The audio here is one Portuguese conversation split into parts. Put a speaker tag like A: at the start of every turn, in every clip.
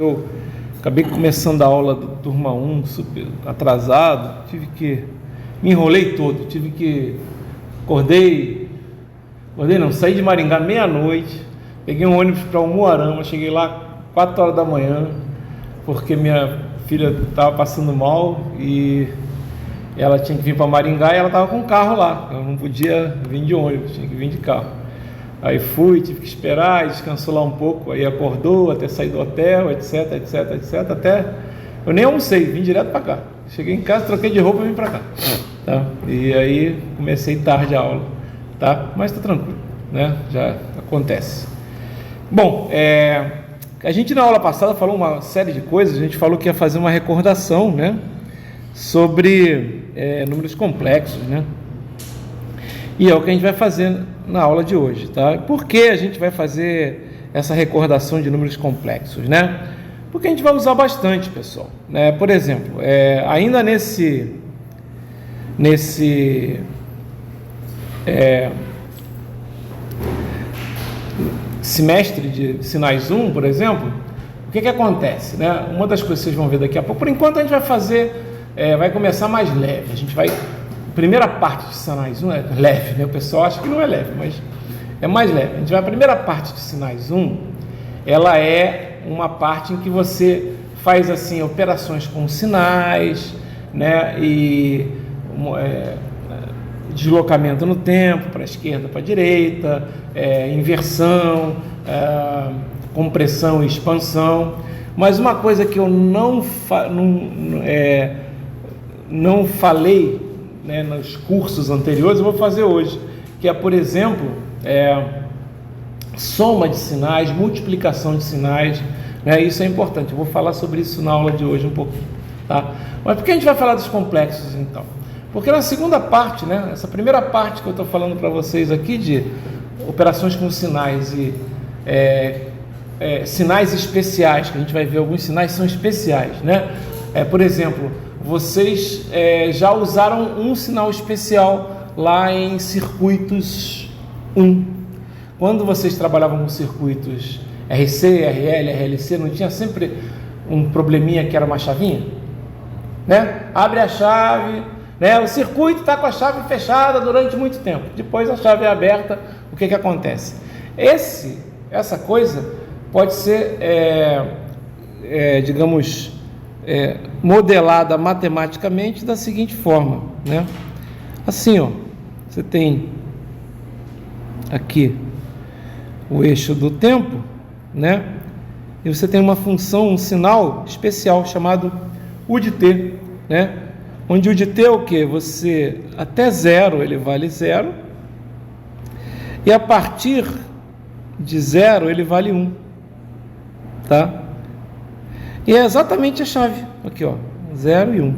A: Eu acabei começando a aula do turma 1, super atrasado, me enrolei todo, saí de Maringá meia-noite, peguei um ônibus para Umuarama, cheguei lá 4 horas da manhã, porque minha filha estava passando mal e ela tinha que vir para Maringá e ela estava com um carro lá, ela não podia vir de ônibus, tinha que vir de carro. Aí tive que esperar, descansou lá um pouco, aí acordou até sair do hotel, etc, até eu nem almocei, vim direto para cá. Cheguei em casa, troquei de roupa e vim para cá, tá? E aí comecei tarde a aula, tá? Mas tá tranquilo, né? Já acontece. Bom, a gente na aula passada falou uma série de coisas, a gente falou que ia fazer uma recordação, né? Sobre números complexos, né? E é o que a gente vai fazer na aula de hoje, tá? Por que a gente vai fazer essa recordação de números complexos, né? Porque a gente vai usar bastante, pessoal, né? Por exemplo, ainda nesse semestre de Sinais 1, por exemplo, o que acontece, né? Uma das coisas que vocês vão ver daqui a pouco, por enquanto a gente vai fazer, vai começar mais leve, a gente vai... Primeira parte de Sinais 1 é leve, né? O pessoal acha que não é leve, mas é mais leve. A primeira parte de Sinais 1, ela é uma parte em que você faz assim operações com sinais, né? E deslocamento no tempo, para a esquerda, para a direita, inversão, compressão e expansão. Mas uma coisa que eu não falei, né, nos cursos anteriores, eu vou fazer hoje, que é, por exemplo, soma de sinais, multiplicação de sinais, né? Isso é importante, eu vou falar sobre isso na aula de hoje um pouquinho, tá? Mas por que a gente vai falar dos complexos, então? Porque na segunda parte, né, essa primeira parte que eu estou falando para vocês aqui, de operações com sinais e sinais especiais, que a gente vai ver alguns sinais são especiais, né? Por exemplo, vocês já usaram um sinal especial lá em circuitos 1. Quando vocês trabalhavam com circuitos RC, RL, RLC, não tinha sempre um probleminha que era uma chavinha? Né? Abre a chave, né? O circuito está com a chave fechada durante muito tempo. Depois a chave é aberta, o que acontece? Essa coisa pode ser, modelada matematicamente da seguinte forma, né? Assim, ó, você tem aqui o eixo do tempo, né? E você tem uma função, um sinal especial chamado U de t, né? Onde U de t é o que? Você até zero ele vale zero, e a partir de zero ele vale 1, tá? E é exatamente a chave, aqui ó, 0 e 1.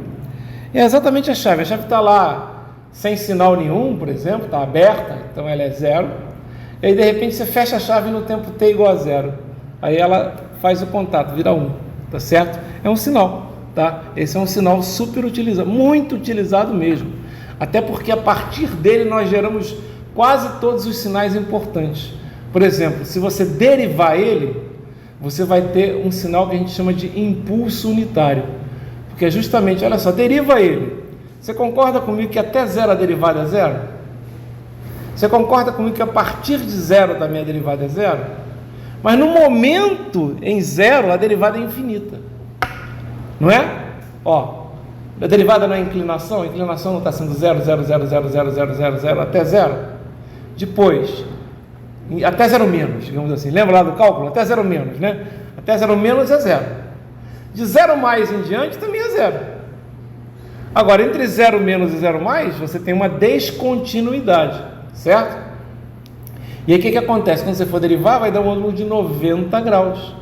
A: É exatamente a chave está lá sem sinal nenhum, por exemplo, está aberta, então ela é 0. E aí de repente você fecha a chave no tempo t igual a 0. Aí ela faz o contato, vira 1, tá certo? É um sinal, tá? Esse é um sinal super utilizado, muito utilizado mesmo. Até porque a partir dele nós geramos quase todos os sinais importantes. Por exemplo, se você derivar ele, você vai ter um sinal que a gente chama de impulso unitário, porque é justamente, olha só, deriva ele. Você concorda comigo que até zero a derivada é zero? Você concorda comigo que a partir de zero também a derivada é zero? Mas no momento em zero a derivada é infinita, não é? Ó, a derivada não é inclinação, a inclinação não está sendo 0, 0, 0, 0, 0, 0, 0, 0 até zero. Depois, até zero menos, digamos assim, lembra lá do cálculo? Até zero menos, né? Até zero menos é zero. De zero mais em diante também é zero. Agora, entre zero menos e zero mais, você tem uma descontinuidade, certo? E aí o que acontece? Quando você for derivar, vai dar um ângulo de 90 graus.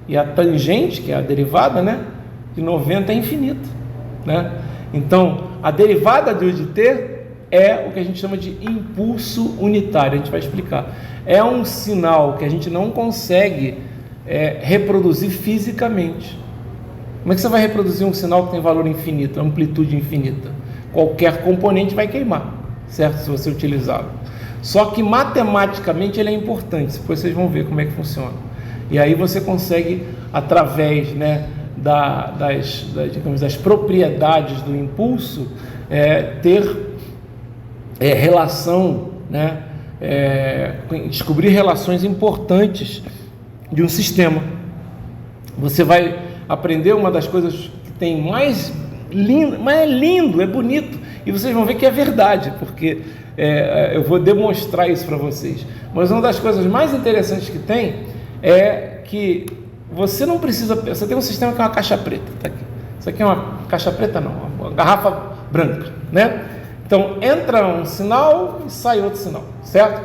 A: E a tangente, que é a derivada, né, de 90 é infinita, né? Então, a derivada de U de t é o que a gente chama de impulso unitário, a gente vai explicar. É um sinal que a gente não consegue reproduzir fisicamente. Como é que você vai reproduzir um sinal que tem valor infinito, amplitude infinita? Qualquer componente vai queimar, certo? Se você utilizá-lo. Só que matematicamente ele é importante, depois vocês vão ver como é que funciona. E aí você consegue através, né, digamos, das propriedades do impulso, ter relação, né, descobrir relações importantes de um sistema. Você vai aprender uma das coisas que tem mais lindo, mas é lindo, é bonito, e vocês vão ver que é verdade, porque eu vou demonstrar isso para vocês. Mas uma das coisas mais interessantes que tem é que você não precisa. Você tem um sistema que é uma caixa preta, tá aqui. Isso aqui é uma caixa preta, não, uma garrafa branca, né? Então entra um sinal e sai outro sinal, certo?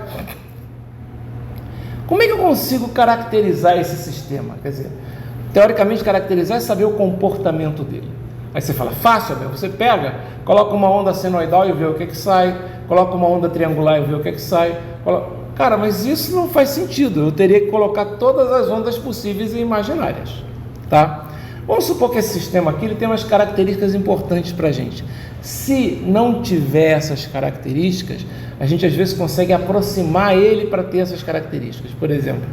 A: Como é que eu consigo caracterizar esse sistema? Quer dizer, teoricamente caracterizar é saber o comportamento dele. Aí você fala, fácil, Abel. Você pega, coloca uma onda senoidal e vê o que sai, coloca uma onda triangular e vê o que sai. Cara, mas isso não faz sentido. Eu teria que colocar todas as ondas possíveis e imaginárias, tá? Vamos supor que esse sistema aqui ele tem umas características importantes para a gente. Se não tiver essas características, a gente às vezes consegue aproximar ele para ter essas características. Por exemplo,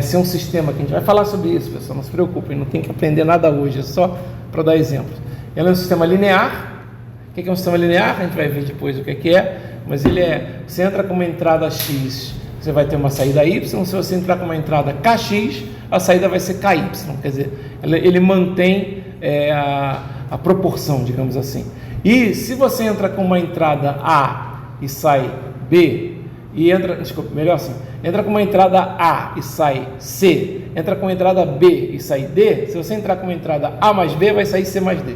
A: se é um sistema que a gente vai falar sobre isso, pessoal, não se preocupem, não tem que aprender nada hoje, é só para dar exemplos. Ele é um sistema linear. O que é um sistema linear? A gente vai ver depois o que é, mas ele você entra com uma entrada X, você vai ter uma saída Y. Se você entrar com uma entrada KX, a saída vai ser KY, quer dizer, ele mantém a proporção, digamos assim. E se você entra com uma entrada A e sai B, entra com uma entrada A e sai C, entra com uma entrada B e sai D, se você entrar com uma entrada A mais B, vai sair C mais D.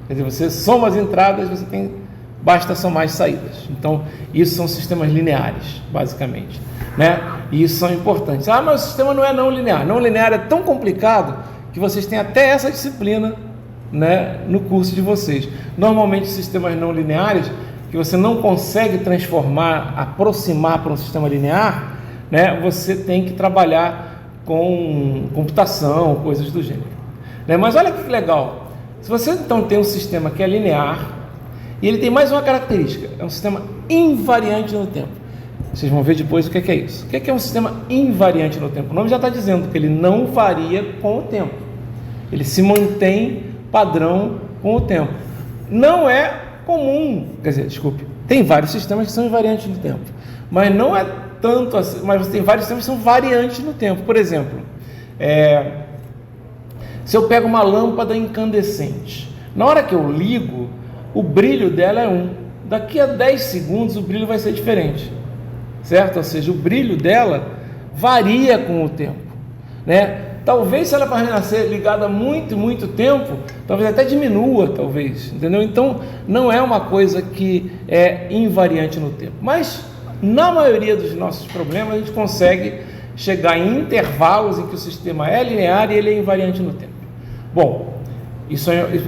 A: Quer dizer, você soma as entradas, basta somar as saídas. Então, isso são sistemas lineares, basicamente, né? E isso são importantes. Mas o sistema não é não linear. Não linear é tão complicado que vocês têm até essa disciplina, né, no curso de vocês. Normalmente, sistemas não lineares, que você não consegue aproximar para um sistema linear, né, você tem que trabalhar com computação, coisas do gênero, né? Mas olha que legal. Se você então tem um sistema que é linear, e ele tem mais uma característica, é um sistema invariante no tempo. Vocês vão ver depois o que é isso. O que é um sistema invariante no tempo? O nome já está dizendo que ele não varia com o tempo. Ele se mantém padrão com o tempo. Não é comum, quer dizer, desculpe, tem vários sistemas que são invariantes no tempo, mas não é tanto assim, mas você tem vários sistemas que são variantes no tempo. Por exemplo, se eu pego uma lâmpada incandescente, na hora que eu ligo, o brilho dela é 1. Daqui a 10 segundos o brilho vai ser diferente, certo? Ou seja, o brilho dela varia com o tempo, né? Talvez se ela permanecer ligada muito tempo, talvez até diminua, talvez, entendeu? Então, não é uma coisa que é invariante no tempo. Mas, na maioria dos nossos problemas, a gente consegue chegar em intervalos em que o sistema é linear e ele é invariante no tempo. Bom,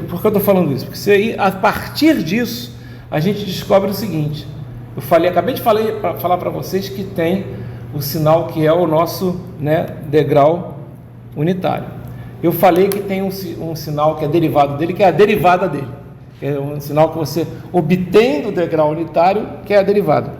A: por que eu estou falando isso? Porque a partir disso, a gente descobre o seguinte. Acabei de falar para vocês que tem o sinal que é o nosso, né, degrau unitário. Eu falei que tem um sinal que é derivado dele, que é a derivada dele. É um sinal que você obtém do degrau unitário, que é a derivada.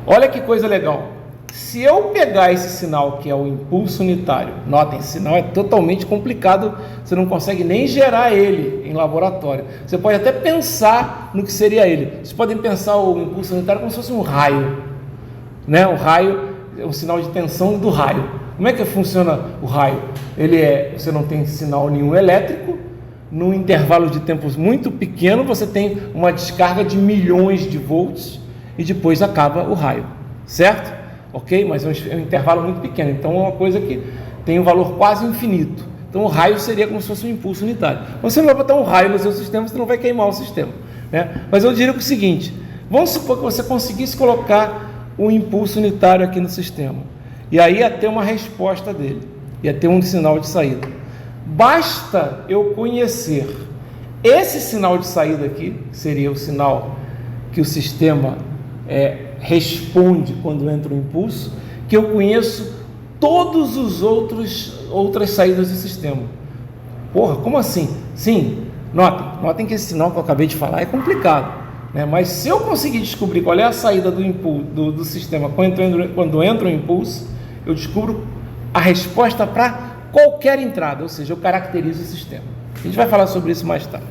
A: Olha que coisa legal. Se eu pegar esse sinal que é o impulso unitário, notem, esse sinal é totalmente complicado, você não consegue nem gerar ele em laboratório. Você pode até pensar no que seria ele. Vocês podem pensar o impulso unitário como se fosse um raio, né? O raio é o sinal de tensão do raio. Como é que funciona o raio? Você não tem sinal nenhum elétrico, num intervalo de tempos muito pequeno, você tem uma descarga de milhões de volts e depois acaba o raio, certo? Ok? Mas é um intervalo muito pequeno, então é uma coisa que tem um valor quase infinito. Então o raio seria como se fosse um impulso unitário. Você não vai botar um raio no seu sistema, você não vai queimar o sistema, né? Mas eu diria o seguinte, vamos supor que você conseguisse colocar um impulso unitário aqui no sistema, e aí ia ter uma resposta dele, ia ter um sinal de saída. Basta eu conhecer esse sinal de saída aqui, que seria o sinal que o sistema responde quando entra o impulso, que eu conheço todos os outras saídas do sistema. Porra, como assim? Sim, notem que esse sinal que eu acabei de falar é complicado, né? Mas se eu conseguir descobrir qual é a saída do sistema quando entra o impulso, eu descubro a resposta para qualquer entrada, ou seja, eu caracterizo o sistema. A gente vai falar sobre isso mais tarde,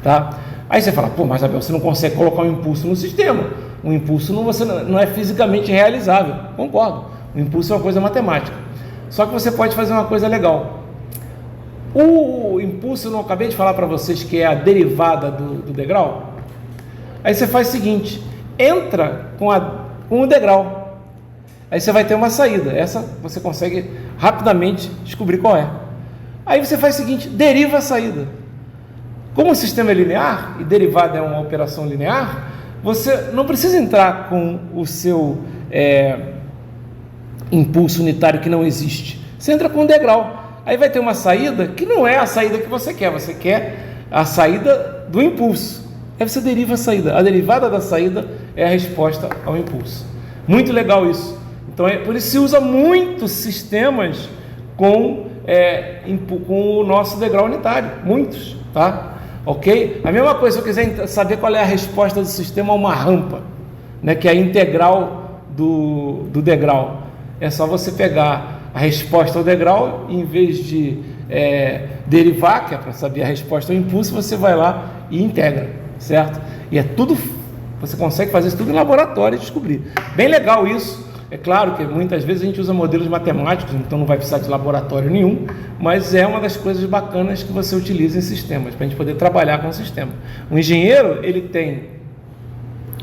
A: tá? Aí você fala, pô, mas Abel, você não consegue colocar um impulso no sistema. Um impulso não é fisicamente realizável. Concordo. O impulso é uma coisa matemática. Só que você pode fazer uma coisa legal. O impulso, eu não acabei de falar para vocês que é a derivada do degrau? Aí você faz o seguinte, entra com o degrau. Aí você vai ter uma saída. Essa você consegue rapidamente descobrir qual é. Aí você faz o seguinte, deriva a saída. Como o sistema é linear, e derivada é uma operação linear, você não precisa entrar com o seu impulso unitário que não existe. Você entra com um degrau. Aí vai ter uma saída que não é a saída que você quer a saída do impulso. Aí você deriva a saída. A derivada da saída é a resposta ao impulso. Muito legal isso. Então, por isso se usa muitos sistemas com o nosso degrau unitário. Muitos, tá? Ok? A mesma coisa, se eu quiser saber qual é a resposta do sistema a uma rampa, né, que é a integral do degrau, é só você pegar a resposta ao degrau, e em vez de derivar, que é para saber a resposta ao impulso, você vai lá e integra, certo? E é tudo, você consegue fazer isso tudo em laboratório e descobrir. Bem legal isso. É claro que muitas vezes a gente usa modelos matemáticos, então não vai precisar de laboratório nenhum, mas é uma das coisas bacanas que você utiliza em sistemas, para a gente poder trabalhar com o sistema. O engenheiro, ele tem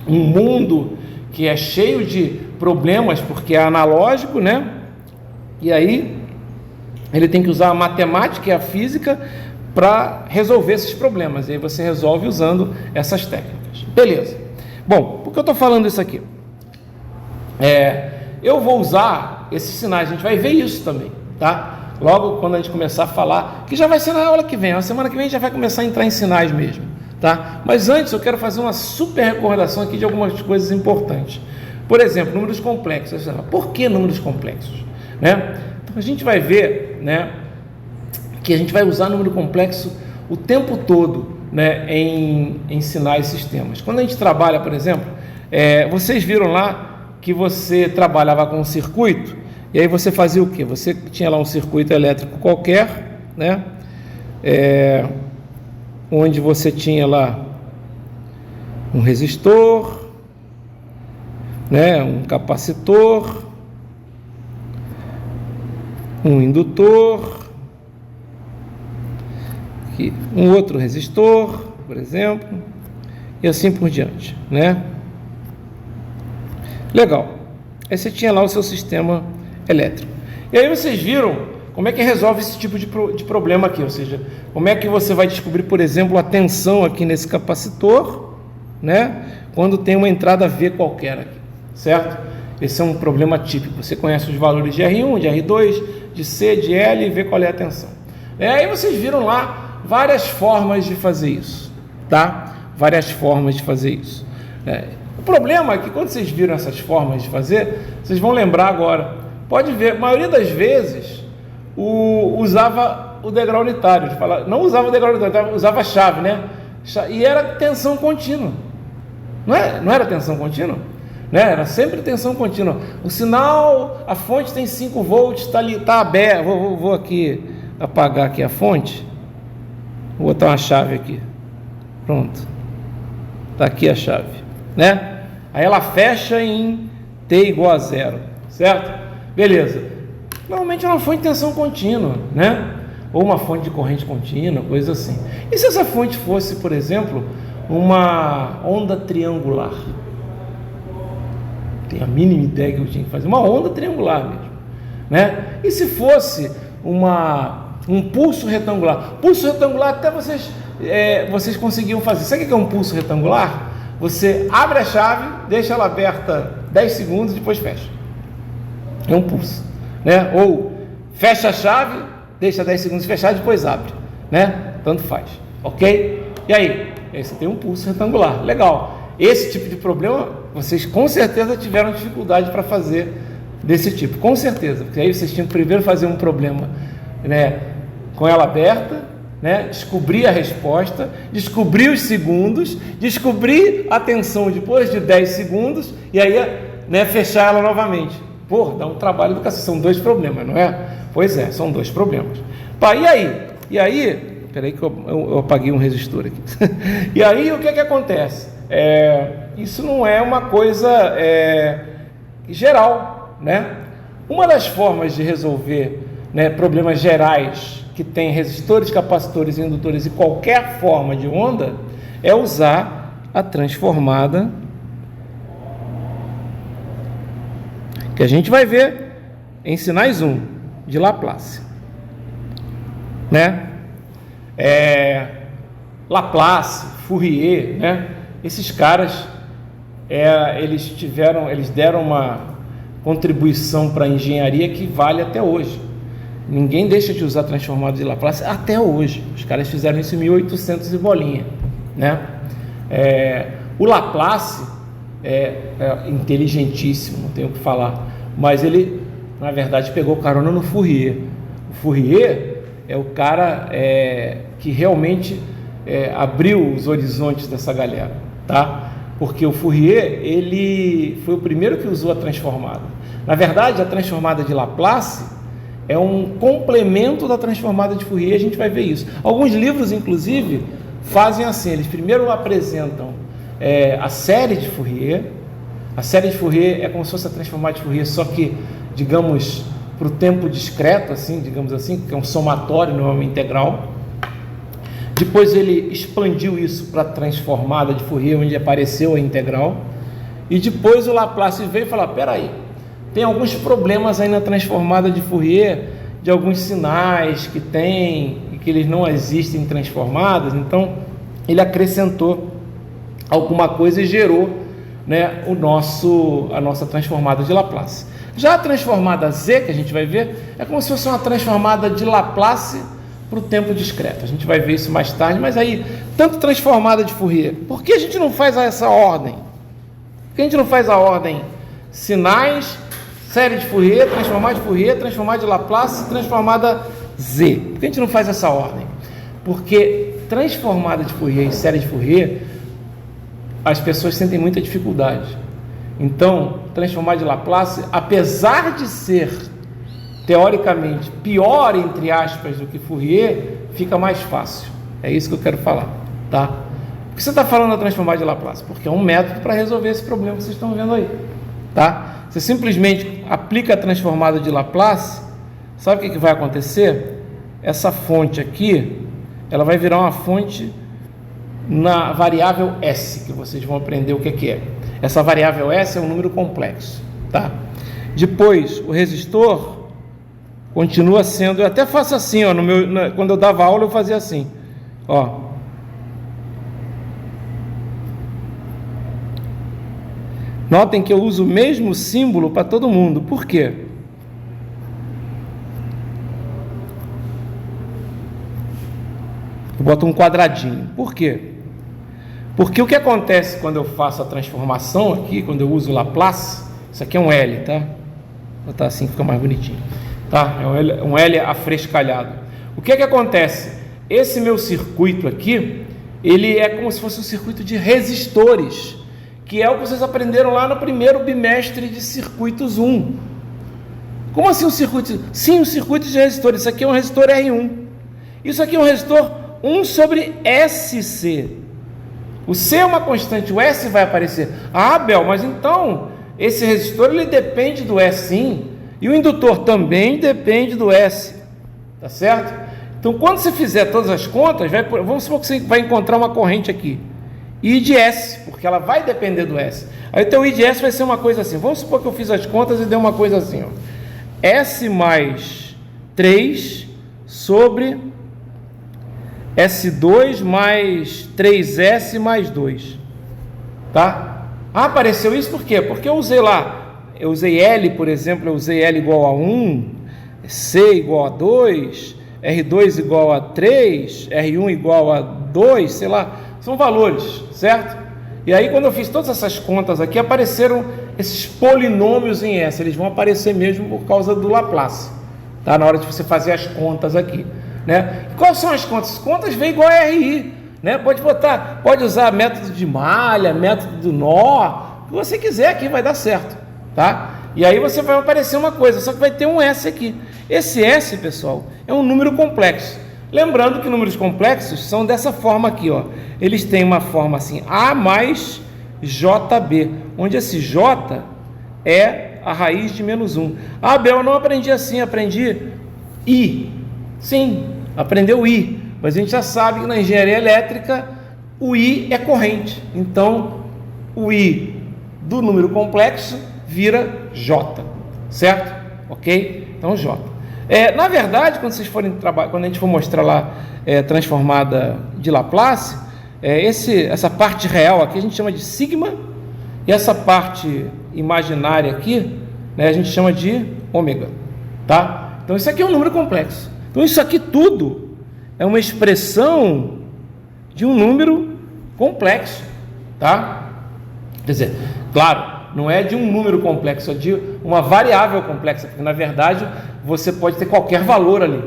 A: um mundo que é cheio de problemas, porque é analógico, né? E aí ele tem que usar a matemática e a física para resolver esses problemas. E aí você resolve usando essas técnicas. Beleza. Bom, por que eu estou falando isso aqui? Eu vou usar esses sinais, a gente vai ver isso também, tá? Logo quando a gente começar a falar, que já vai ser na aula que vem, na semana que vem a gente já vai começar a entrar em sinais mesmo, tá? Mas antes eu quero fazer uma super recordação aqui de algumas coisas importantes. Por exemplo, números complexos. Por que números complexos? Né? Então a gente vai ver, né, que a gente vai usar número complexo o tempo todo, né, em sinais e sistemas. Quando a gente trabalha, por exemplo, vocês viram lá que você trabalhava com um circuito, e aí você fazia o quê? Você tinha lá um circuito elétrico qualquer, né? Onde você tinha lá um resistor, né? Um capacitor, um indutor, um outro resistor, por exemplo, e assim por diante, né? Legal. Aí você tinha lá o seu sistema elétrico. E aí vocês viram como é que resolve esse tipo de problema aqui, ou seja, como é que você vai descobrir, por exemplo, a tensão aqui nesse capacitor, né? Quando tem uma entrada V qualquer aqui, certo? Esse é um problema típico. Você conhece os valores de R1, de R2, de C, de L e vê qual é a tensão. Aí vocês viram lá várias formas de fazer isso, tá? Várias formas de fazer isso. O problema é que quando vocês viram essas formas de fazer, vocês vão lembrar agora. Pode ver, a maioria das vezes usava o degrau unitário. Não usava o degrau unitário, usava a chave, né? E era tensão contínua. Não era tensão contínua? Né? Era sempre tensão contínua. O sinal, a fonte tem 5 volts, está ali, está aberto. Vou aqui apagar aqui a fonte. Vou botar uma chave aqui. Pronto. Está aqui a chave, né? Aí ela fecha em T igual a 0, certo? Beleza. Normalmente é uma fonte de tensão contínua, né? Ou uma fonte de corrente contínua, coisa assim. E se essa fonte fosse, por exemplo, uma onda triangular? Tenho a mínima ideia que eu tinha que fazer. Uma onda triangular mesmo, né? E se fosse um pulso retangular? Pulso retangular até vocês conseguiam fazer. Sabe o que é um pulso retangular? Você abre a chave, deixa ela aberta 10 segundos e depois fecha. É um pulso, né? Ou fecha a chave, deixa 10 segundos fechar e depois abre, né? Tanto faz, ok? E aí você tem um pulso retangular, legal. Esse tipo de problema, vocês com certeza tiveram dificuldade para fazer desse tipo, com certeza, porque aí vocês tinham que primeiro fazer um problema, né, com ela aberta, né, descobrir a resposta, descobrir os segundos, descobrir a tensão depois de 10 segundos e aí, né, fechar ela novamente. Dá um trabalho do cacete, são 2 problemas, não é? Pois é, são dois problemas. Pá, e aí? Peraí que eu apaguei um resistor aqui. E aí o que acontece? Isso não é uma coisa geral, né? Uma das formas de resolver, né, problemas gerais que tem resistores, capacitores, indutores e qualquer forma de onda é usar a transformada, que a gente vai ver em sinais 1 de Laplace, né? Laplace, Fourier, né? Esses caras, eles deram uma contribuição para a engenharia que vale até hoje. Ninguém deixa de usar transformada de Laplace até hoje. Os caras fizeram isso em 1800 e bolinha, né? O Laplace é inteligentíssimo, não tenho o que falar, mas ele, na verdade, pegou carona no Fourier. O Fourier é o cara que realmente abriu os horizontes dessa galera, tá? Porque o Fourier, ele foi o primeiro que usou a transformada. Na verdade, a transformada de Laplace é um complemento da transformada de Fourier, a gente vai ver isso. Alguns livros, inclusive, fazem assim, eles primeiro apresentam a série de Fourier. A série de Fourier é como se fosse a transformada de Fourier, só que, digamos, para o tempo discreto, assim, digamos assim, que é um somatório, não é uma integral. Depois ele expandiu isso para a transformada de Fourier, onde apareceu a integral. E depois o Laplace veio e falou: peraí, tem alguns problemas aí na transformada de Fourier, de alguns sinais que tem e que eles não existem em transformadas. Então ele acrescentou alguma coisa e gerou, né, a nossa transformada de Laplace. Já a transformada Z, que a gente vai ver, é como se fosse uma transformada de Laplace para o tempo discreto. A gente vai ver isso mais tarde, mas aí, tanto transformada de Fourier, por que a gente não faz essa ordem? Por que a gente não faz a ordem sinais, série de Fourier, transformada de Laplace, transformada Z? Por que a gente não faz essa ordem? Porque transformada de Fourier e série de Fourier, as pessoas sentem muita dificuldade. Então, transformada de Laplace, apesar de ser teoricamente pior, entre aspas, do que Fourier, fica mais fácil. É isso que eu quero falar, tá? Por que você está falando da transformada de Laplace? Porque é um método para resolver esse problema que vocês estão vendo aí, tá? Você simplesmente aplica a transformada de Laplace, sabe o que vai acontecer? Essa fonte aqui, ela vai virar uma fonte na variável S, que vocês vão aprender o que é. Essa variável S é um número complexo, tá? Depois, o resistor continua sendo, eu até faço assim, ó, quando eu dava aula eu fazia assim, ó. Notem que eu uso o mesmo símbolo para todo mundo. Por quê? Eu boto um quadradinho. Por quê? Porque o que acontece quando eu faço a transformação aqui, quando eu uso o Laplace, isso aqui é um L, tá? Vou botar assim que fica mais bonitinho. Tá? É um L afrescalhado. O que acontece? Esse meu circuito aqui, ele é como se fosse um circuito de resistores, que é o que vocês aprenderam lá no primeiro bimestre de circuitos 1. Como assim um circuito? Sim, um circuito de resistores. Isso aqui é um resistor R1. Isso aqui é um resistor 1 sobre SC. O C é uma constante, o S vai aparecer. Ah, Bel, mas então esse resistor ele depende do S, sim. E o indutor também depende do S, tá certo? Então, quando você fizer todas as contas, vamos supor que você vai encontrar uma corrente aqui, I de S, porque ela vai depender do S. Aí o teu I de S vai ser uma coisa assim. Vamos supor que eu fiz as contas e deu uma coisa assim, ó. S mais 3 sobre S2 mais 3S mais 2, tá? Ah, apareceu isso por quê? Porque eu usei lá, eu usei L, por exemplo, eu usei L igual a 1, C igual a 2, R2 igual a 3, R1 igual a 2, sei lá, são valores, certo? E aí quando eu fiz todas essas contas aqui, apareceram esses polinômios em S, eles vão aparecer mesmo por causa do Laplace, tá? Na hora de você fazer as contas aqui, né? E quais são as contas? As contas vêm igual a RI, né? Pode usar método de malha, método do nó, o que você quiser aqui vai dar certo, tá? E aí você vai aparecer uma coisa, só que vai ter um S aqui. Esse S, pessoal, é um número complexo. Lembrando que números complexos são dessa forma aqui, ó. Eles têm uma forma assim, A mais JB, onde esse J é a raiz de -1. Ah, Bel, eu não aprendi assim, aprendi I. Sim, aprendeu I, mas a gente já sabe que na engenharia elétrica o I é corrente. Então, o I do número complexo vira J, certo? Ok? Então, J. Na verdade, quando vocês forem trabalhar, quando a gente for mostrar lá transformada de Laplace, essa parte real aqui a gente chama de sigma, e essa parte imaginária aqui, né, a gente chama de ômega, tá? Então isso aqui é um número complexo. Então isso aqui tudo é uma expressão de um número complexo, tá? Quer dizer, claro, não é de um número complexo, é de uma variável complexa, porque na verdade você pode ter qualquer valor ali.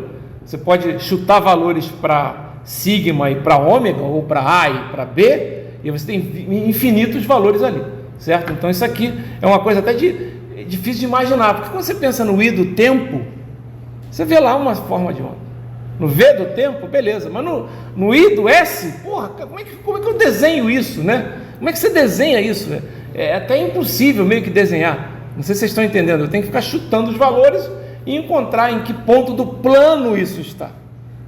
A: Você pode chutar valores para sigma e para ômega, ou para A e para B, e você tem infinitos valores ali, certo? Então isso aqui é uma coisa até difícil de imaginar, porque quando você pensa no I do tempo, você vê lá uma forma de onda. No V do tempo, beleza, mas no I do S, porra, como é que eu desenho isso, né? Como é que você desenha isso? É até impossível meio que desenhar. Não sei se vocês estão entendendo. Eu tenho que ficar chutando os valores e encontrar em que ponto do plano isso está,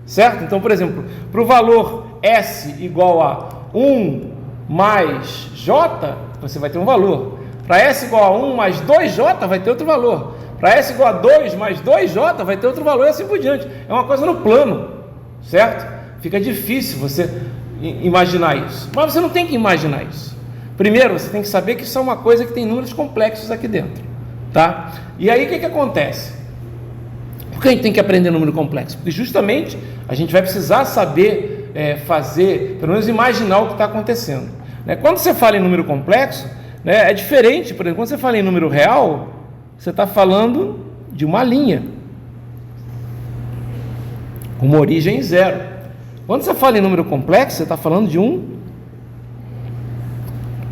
A: certo? Então, por exemplo, para o valor S igual a 1 mais J, você vai ter um valor. Para S igual a 1 mais 2J, vai ter outro valor. Para S igual a 2 mais 2J, vai ter outro valor e assim por diante. É uma coisa no plano, certo? Fica difícil você imaginar isso. Mas você não tem que imaginar isso. Primeiro, você tem que saber que isso é uma coisa que tem números complexos aqui dentro, tá? E aí, o que acontece? Por que a gente tem que aprender número complexo? Porque justamente a gente vai precisar saber fazer, pelo menos imaginar o que está acontecendo, né? Quando você fala em número complexo, né, é diferente. Por exemplo, quando você fala em número real, você está falando de uma linha com uma origem zero. Quando você fala em número complexo, você está falando de um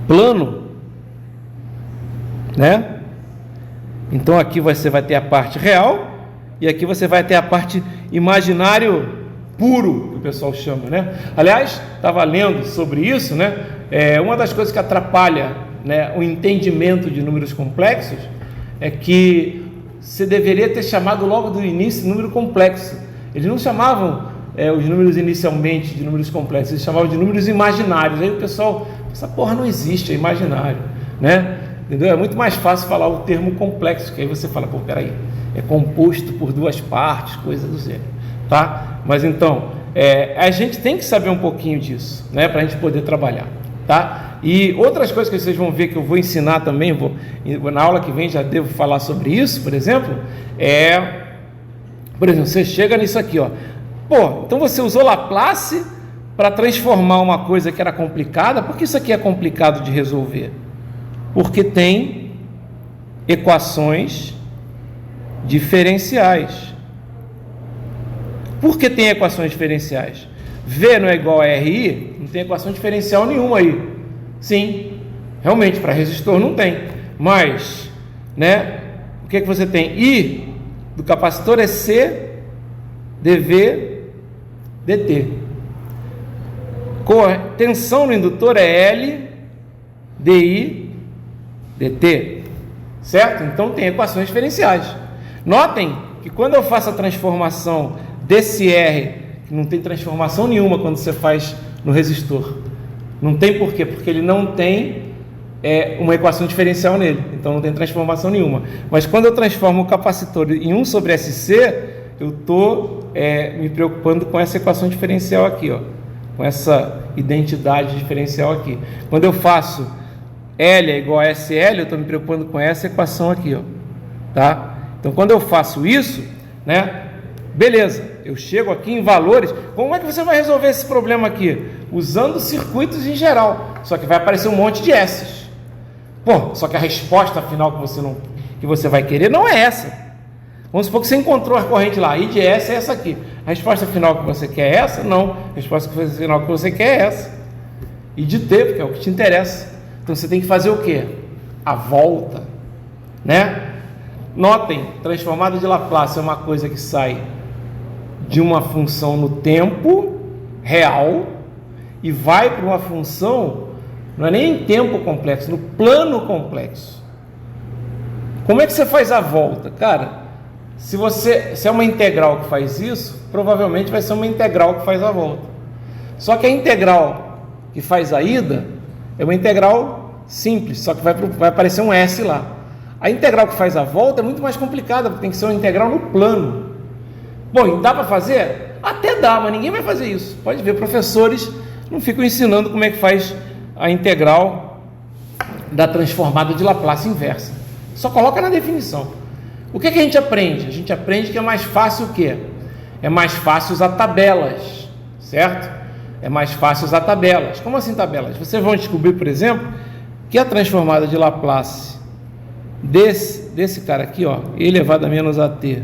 A: plano, né? Então aqui você vai ter a parte real e aqui você vai ter a parte imaginário puro, que o pessoal chama, né? Aliás, estava lendo sobre isso, né? Uma das coisas que atrapalha, né, o entendimento de números complexos é que você deveria ter chamado logo do início número complexo. Eles não chamavam os números inicialmente de números complexos, eles chamavam de números imaginários. Aí o pessoal, essa porra não existe, é imaginário, né? Entendeu? É muito mais fácil falar o termo complexo, que aí você fala, pô, peraí, é composto por duas partes, coisa do zero, tá? Mas então, a gente tem que saber um pouquinho disso, né, para a gente poder trabalhar, tá? E outras coisas que vocês vão ver que eu vou ensinar também, na aula que vem já devo falar sobre isso, por exemplo, por exemplo, você chega nisso aqui, ó, pô, então você usou Laplace para transformar uma coisa que era complicada. Por que isso aqui é complicado de resolver? Porque tem equações diferenciais. Por que tem equações diferenciais? V não é igual a RI? Não tem equação diferencial nenhuma aí. Sim, realmente, para resistor não tem. Mas, né, o que você tem? I do capacitor é C dV dt. Tensão no indutor é L di dt, certo? Então tem equações diferenciais. Notem que quando eu faço a transformação desse R, que não tem transformação nenhuma quando você faz no resistor, não tem por quê? Porque ele não tem uma equação diferencial nele, então não tem transformação nenhuma. Mas quando eu transformo o capacitor em 1 sobre SC, eu estou me preocupando com essa equação diferencial aqui, ó, com essa identidade diferencial aqui. Quando eu faço L é igual a SL, eu estou me preocupando com essa equação aqui, ó, tá? Então, quando eu faço isso, né, beleza, eu chego aqui em valores. Como é que você vai resolver esse problema aqui? Usando circuitos em geral, só que vai aparecer um monte de S's. Pô, só que a resposta final que você vai querer não é essa. Vamos supor que você encontrou a corrente lá, I de S é essa aqui. A resposta final que você quer é essa? Não. A resposta final que você quer é essa. I de T, porque é o que te interessa. Então você tem que fazer o quê? A volta, né? Notem, transformada de Laplace é uma coisa que sai de uma função no tempo real e vai para uma função, não é nem em tempo complexo, no plano complexo. Como é que você faz a volta? Cara, se é uma integral que faz isso, provavelmente vai ser uma integral que faz a volta. Só que a integral que faz a ida é uma integral simples, só que vai aparecer um S lá. A integral que faz a volta é muito mais complicada, porque tem que ser uma integral no plano. Bom, dá para fazer? Até dá, mas ninguém vai fazer isso. Pode ver, professores não ficam ensinando como é que faz a integral da transformada de Laplace inversa. Só coloca na definição. O que a gente aprende? A gente aprende que é mais fácil o quê? É mais fácil usar tabelas, certo? É mais fácil usar tabelas. Como assim tabelas? Vocês vão descobrir, por exemplo, que a transformada de Laplace desse cara aqui, ó, e elevado a menos a t,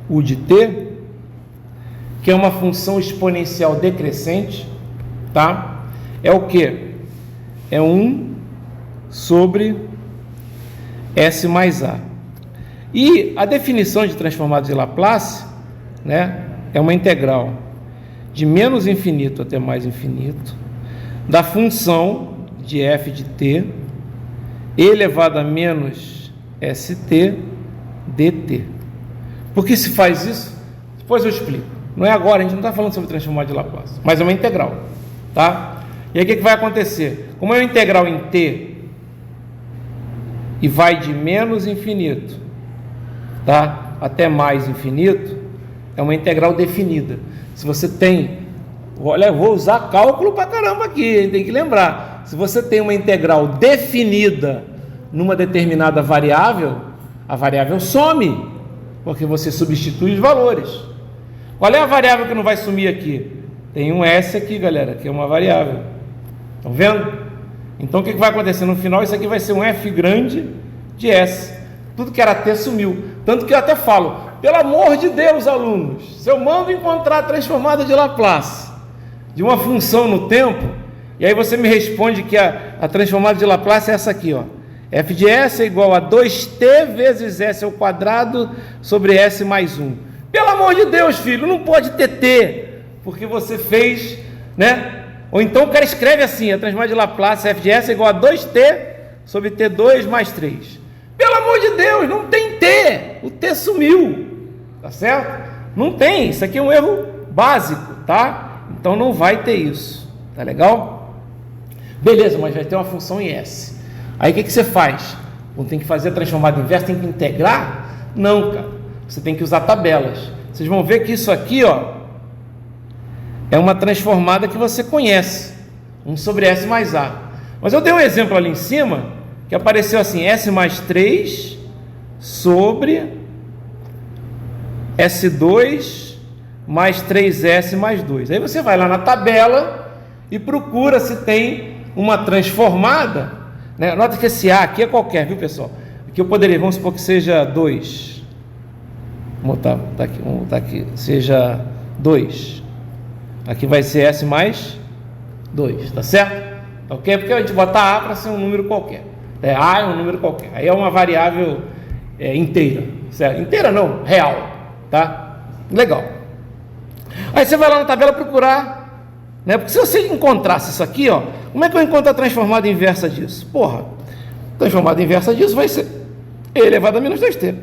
A: u de t, que é uma função exponencial decrescente, tá? É o que? É 1 sobre S mais A. E a definição de transformada de Laplace, né, é uma integral de menos infinito até mais infinito da função de f de t elevado a menos st dt. Por que se faz isso? Depois eu explico. Não é agora, a gente não está falando sobre transformada de Laplace, mas é uma integral, tá? E aí o que vai acontecer? Como é uma integral em t e vai de menos infinito, tá, até mais infinito, é uma integral definida. Se você tem, olha, eu vou usar cálculo pra caramba aqui, hein? Tem que lembrar, se você tem uma integral definida numa determinada variável, a variável some, porque você substitui os valores. Qual é a variável que não vai sumir aqui? Tem um S aqui, galera, que é uma variável. Estão vendo? Então o que vai acontecer? No final isso aqui vai ser um F grande de S. Tudo que era T sumiu. Tanto que eu até falo, pelo amor de Deus, alunos, se eu mando encontrar a transformada de Laplace de uma função no tempo, e aí você me responde que a transformada de Laplace é essa aqui, ó. F de S é igual a 2t vezes S ao quadrado sobre S mais 1. Pelo amor de Deus, filho, não pode ter t, porque você fez, né? Ou então o cara escreve assim, a transformada de Laplace F de S é igual a 2t sobre t2 mais 3. Pelo amor de Deus, não tem t, o t sumiu, tá certo? Não tem, isso aqui é um erro básico, tá? Então não vai ter isso, tá legal? Beleza, mas vai ter uma função em S. Aí o que você faz? Não tem que fazer a transformada inversa, tem que integrar? Não, cara, você tem que usar tabelas. Vocês vão ver que isso aqui, ó, é uma transformada que você conhece, 1 sobre S mais A. Mas eu dei um exemplo ali em cima, que apareceu assim, S mais 3 sobre S2 mais 3S mais 2. Aí você vai lá na tabela e procura se tem uma transformada, né? Nota que esse A aqui é qualquer, viu, pessoal? Aqui eu poderia, vamos supor que seja 2. Vamos botar aqui, seja 2. Aqui vai ser S mais 2, tá certo? Ok? Porque a gente bota A para ser um número qualquer. A é um número qualquer. Aí é uma variável inteira, certo? Inteira não, real, tá? Legal. Aí você vai lá na tabela procurar, né? Porque se você encontrasse isso aqui, ó, como é que eu encontro a transformada inversa disso? Porra, a transformada inversa disso vai ser E elevado a menos 2t.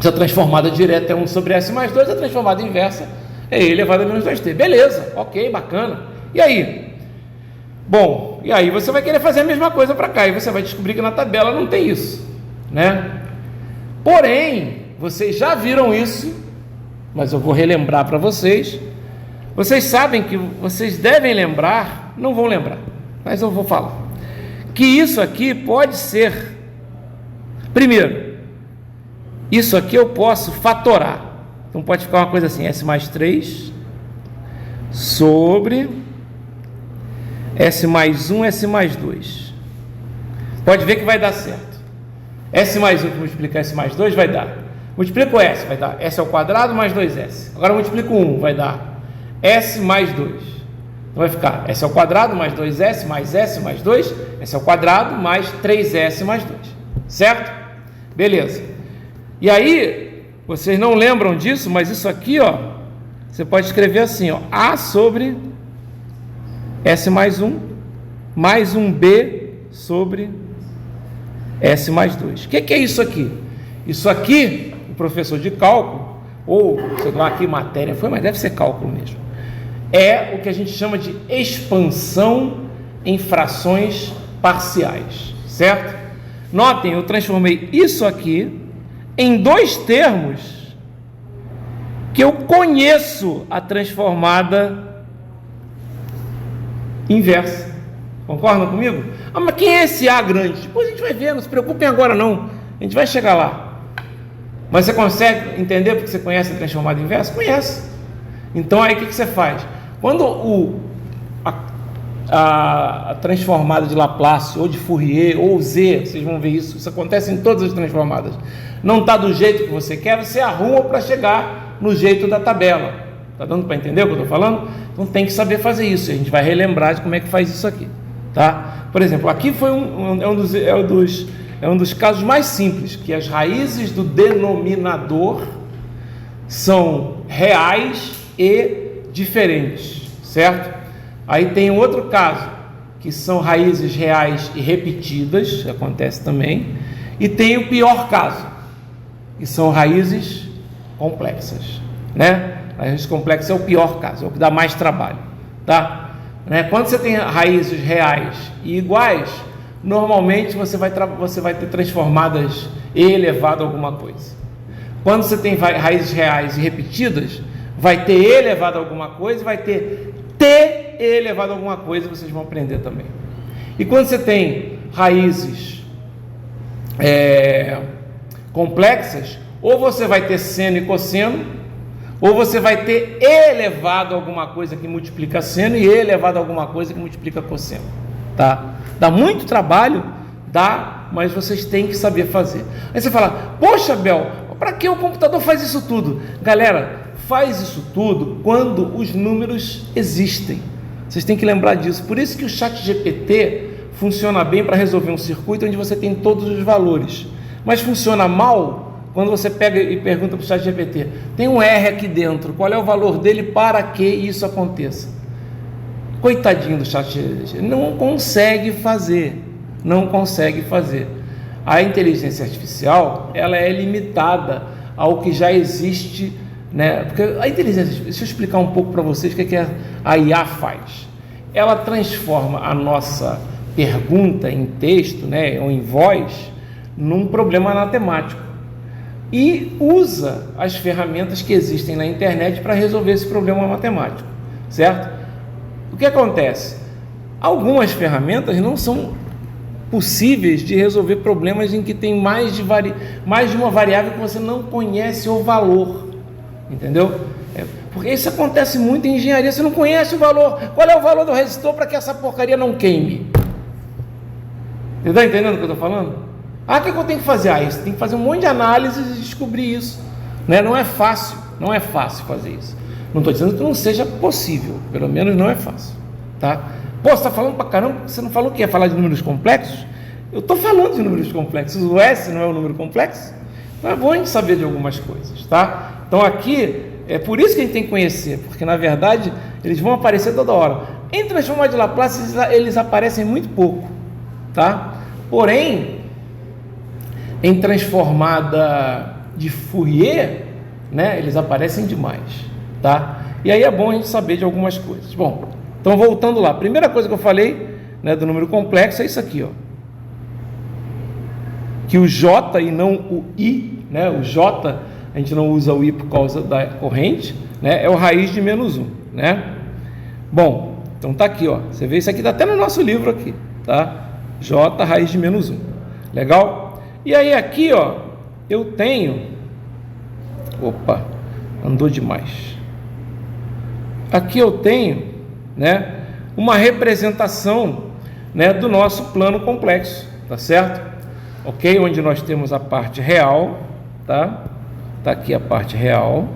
A: Se a transformada direta é 1 sobre S mais 2, a transformada inversa é E elevado a menos 2t. Beleza, ok, bacana. E aí? Bom, e aí você vai querer fazer a mesma coisa para cá, e você vai descobrir que na tabela não tem isso, né? Porém, vocês já viram isso, mas eu vou relembrar para vocês. Vocês sabem que vocês devem lembrar, não vão lembrar, mas eu vou falar, que isso aqui pode ser, primeiro, isso aqui eu posso fatorar. Então pode ficar uma coisa assim, S mais 3 sobre S mais 1, S mais 2. Pode ver que vai dar certo. S mais 1 que multiplicar S mais 2 vai dar. Multiplica o S, vai dar S ao quadrado mais 2S. Agora multiplica o 1, vai dar S mais 2. Então vai ficar S ao quadrado mais 2S mais S mais 2, S ao quadrado mais 3S mais 2. Certo? Beleza. E aí, vocês não lembram disso, mas isso aqui, ó, você pode escrever assim, ó, A sobre S mais 1 B sobre S mais 2. O que é isso aqui? Isso aqui, o professor de cálculo, ou sei lá que matéria foi, mas deve ser cálculo mesmo, é o que a gente chama de expansão em frações parciais, certo? Notem, eu transformei isso aqui em dois termos que eu conheço a transformada inversa. Concordam comigo? Ah, mas quem é esse A grande? Depois a gente vai ver, não se preocupem agora não, a gente vai chegar lá. Mas você consegue entender porque você conhece a transformada inversa? Conhece. Então aí o que você faz? Quando a transformada de Laplace, ou de Fourier, ou Z, vocês vão ver isso acontece em todas as transformadas, não está do jeito que você quer, você arruma para chegar no jeito da tabela. Está dando para entender o que eu estou falando? Então tem que saber fazer isso, a gente vai relembrar de como é que faz isso aqui, tá? Por exemplo, aqui foi um dos casos mais simples, que as raízes do denominador são reais e diferentes, certo? Aí tem outro caso, que são raízes reais e repetidas, acontece também, e tem o pior caso, que são raízes complexas, né? Raízes complexas é o pior caso, é o que dá mais trabalho, tá? Né? Quando você tem raízes reais e iguais, normalmente você vai ter transformadas E elevado a alguma coisa. Quando você tem raízes reais e repetidas, vai ter E elevado a alguma coisa, vai ter T elevado a alguma coisa, vocês vão aprender também. E quando você tem raízes complexas, ou você vai ter seno e cosseno, ou você vai ter E elevado a alguma coisa que multiplica seno e E elevado a alguma coisa que multiplica cosseno, tá? Dá muito trabalho, dá, mas vocês têm que saber fazer. Aí você fala, poxa Bel, para que o computador faz isso tudo? Galera, faz isso tudo quando os números existem. Vocês têm que lembrar disso. Por isso que o ChatGPT funciona bem para resolver um circuito onde você tem todos os valores. Mas funciona mal quando você pega e pergunta para o ChatGPT, tem um R aqui dentro, qual é o valor dele para que isso aconteça? Coitadinho do ChatGPT, não consegue fazer. A inteligência artificial, ela é limitada ao que já existe, né? Porque a inteligência, deixa eu explicar um pouco para vocês o que a IA faz. Ela transforma a nossa pergunta em texto, né, ou em voz, num problema matemático e usa as ferramentas que existem na internet para resolver esse problema matemático, certo? O que acontece? Algumas ferramentas não são possíveis de resolver problemas em que tem mais de uma variável que você não conhece o valor, entendeu? Porque isso acontece muito em engenharia, você não conhece o valor. Qual é o valor do resistor para que essa porcaria não queime? Você está entendendo o que eu estou falando? O que eu tenho que fazer? Você tem que fazer um monte de análises e descobrir isso, né? Não é fácil fazer isso. Não estou dizendo que não seja possível, pelo menos não é fácil, tá? Pô, você está falando pra caramba, você não falou que ia falar de números complexos? Eu estou falando de números complexos, o S não é um número complexo? Então é bom a gente saber de algumas coisas, tá? Então aqui, é por isso que a gente tem que conhecer, porque na verdade eles vão aparecer toda hora. Em transformada de Laplace eles aparecem muito pouco, tá? Porém, em transformada de Fourier, né, eles aparecem demais, tá? E aí é bom a gente saber de algumas coisas. Bom, então voltando lá, a primeira coisa que eu falei, né, do número complexo é isso aqui, ó, que o J e não o I, né, o J, a gente não usa o I por causa da corrente, né, é o raiz de menos 1, né? Bom, então tá aqui, ó, você vê isso aqui, tá até no nosso livro aqui, tá? J raiz de menos 1, legal? E aí aqui, ó, eu tenho, opa, andou demais, aqui eu tenho, né, uma representação, né, do nosso plano complexo, tá certo? Ok? Onde nós temos a parte real, tá? Tá aqui a parte real,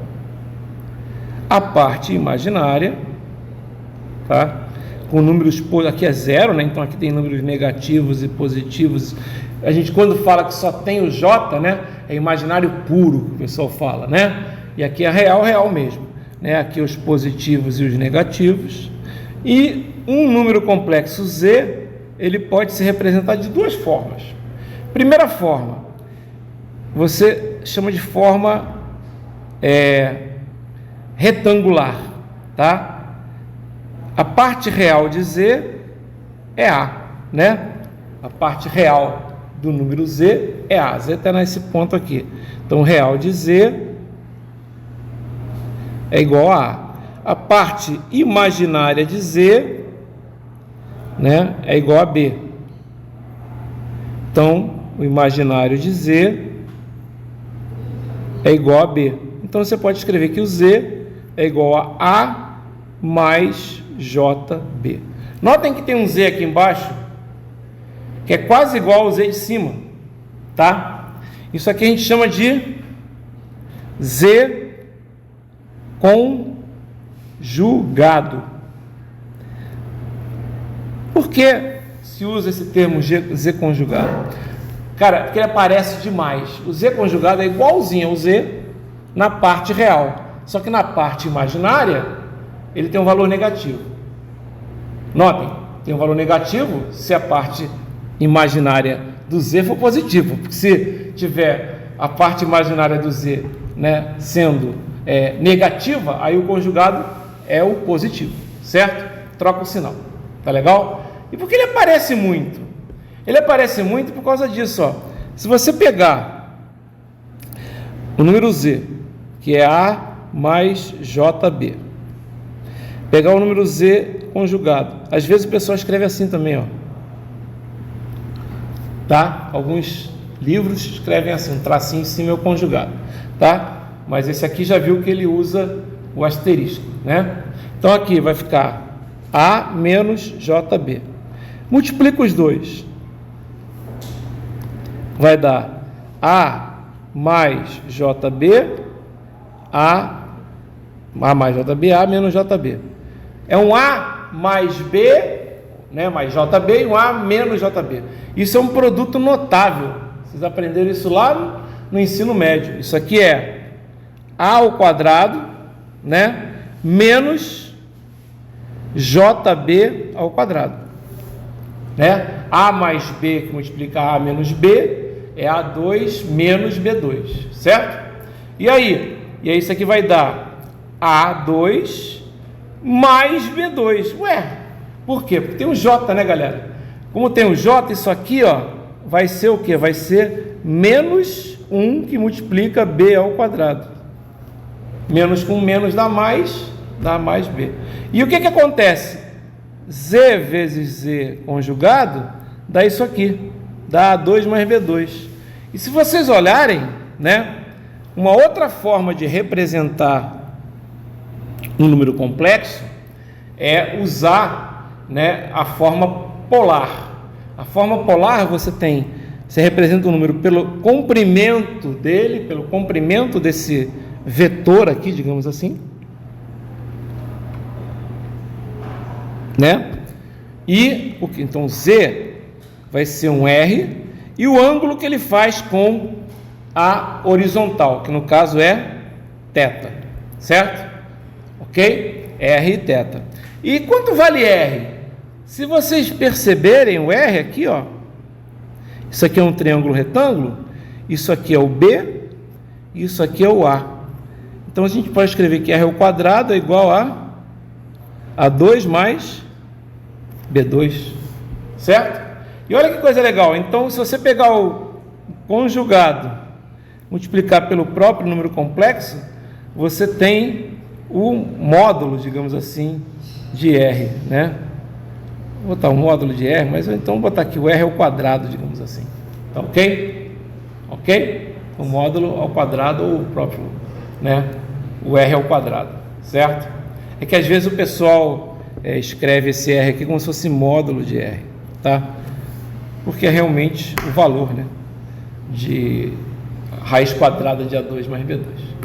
A: a parte imaginária, tá? Com números, aqui é zero, né? Então aqui tem números negativos e positivos, A gente quando fala que só tem o J, né, é imaginário puro, que o pessoal fala, né? E aqui é real mesmo, né? Aqui os positivos e os negativos. E um número complexo Z, ele pode se representar de duas formas. Primeira forma, você chama de forma retangular, tá? A parte real de Z é A, né? A parte real do número Z é A. Z está nesse ponto aqui. Então, real de Z é igual a A. A parte imaginária de Z, né, é igual a B. Então, o imaginário de Z é igual a B. Então, você pode escrever que o Z é igual a mais JB. Notem que tem um Z aqui embaixo, que é quase igual ao Z de cima, tá? Isso aqui a gente chama de Z conjugado. Por que se usa esse termo Z conjugado? Cara, porque ele aparece demais. O Z conjugado é igualzinho ao Z na parte real, só que na parte imaginária ele tem um valor negativo. Notem, tem um valor negativo se a parte imaginária do Z for positiva, porque se tiver a parte imaginária do Z, né, sendo negativa, aí o conjugado é o positivo, certo? Troca o sinal, tá legal? E por que ele aparece muito? Ele aparece muito por causa disso, ó. Se você pegar o número Z, que é A mais JB, pegar o número Z conjugado, às vezes o pessoal escreve assim também, ó. Tá? Alguns livros escrevem assim, um tracinho em cima é o conjugado, tá? Mas esse aqui já viu que ele usa o asterisco, né? Então aqui vai ficar A menos JB. Multiplica os dois. Vai dar A mais JB, A mais JB, A menos JB. É um A mais B, né, mais JB e um A menos JB. Isso é um produto notável. Vocês aprenderam isso lá no ensino médio. Isso aqui é A ao quadrado, né, menos JB ao quadrado, né? A mais B que multiplica A menos B é A2 menos B2, certo? E aí isso aqui vai dar A2 mais B2. Ué, por quê? Porque tem um J, né, galera? Como tem um J, isso aqui, ó, vai ser o quê? Vai ser menos 1 que multiplica B ao quadrado. Menos com menos dá mais B. E o que acontece? Z vezes Z conjugado dá isso aqui, dá A2 mais B2. E se vocês olharem, né, uma outra forma de representar um número complexo é usar, né, a forma polar. A forma polar você representa o número pelo comprimento dele, pelo comprimento desse vetor aqui, digamos assim, né? E então Z vai ser um R e o ângulo que ele faz com a horizontal, que no caso é θ, certo? Ok? R e θ. E quanto vale R? Se vocês perceberem o R aqui, ó, isso aqui é um triângulo retângulo, isso aqui é o B, isso aqui é o A. Então a gente pode escrever que R ao quadrado é igual a 2 mais B2, certo? E olha que coisa legal. Então, se você pegar o conjugado, multiplicar pelo próprio número complexo, você tem o módulo, digamos assim, de R, né? Vou botar o módulo de R, mas então vou botar aqui o R ao quadrado, digamos assim. Tá ok? Ok? O módulo ao quadrado ou o próprio, né? O R ao quadrado, certo? É que às vezes o pessoal escreve esse R aqui como se fosse módulo de R, tá? Porque é realmente o valor, né, de raiz quadrada de A2 mais B2,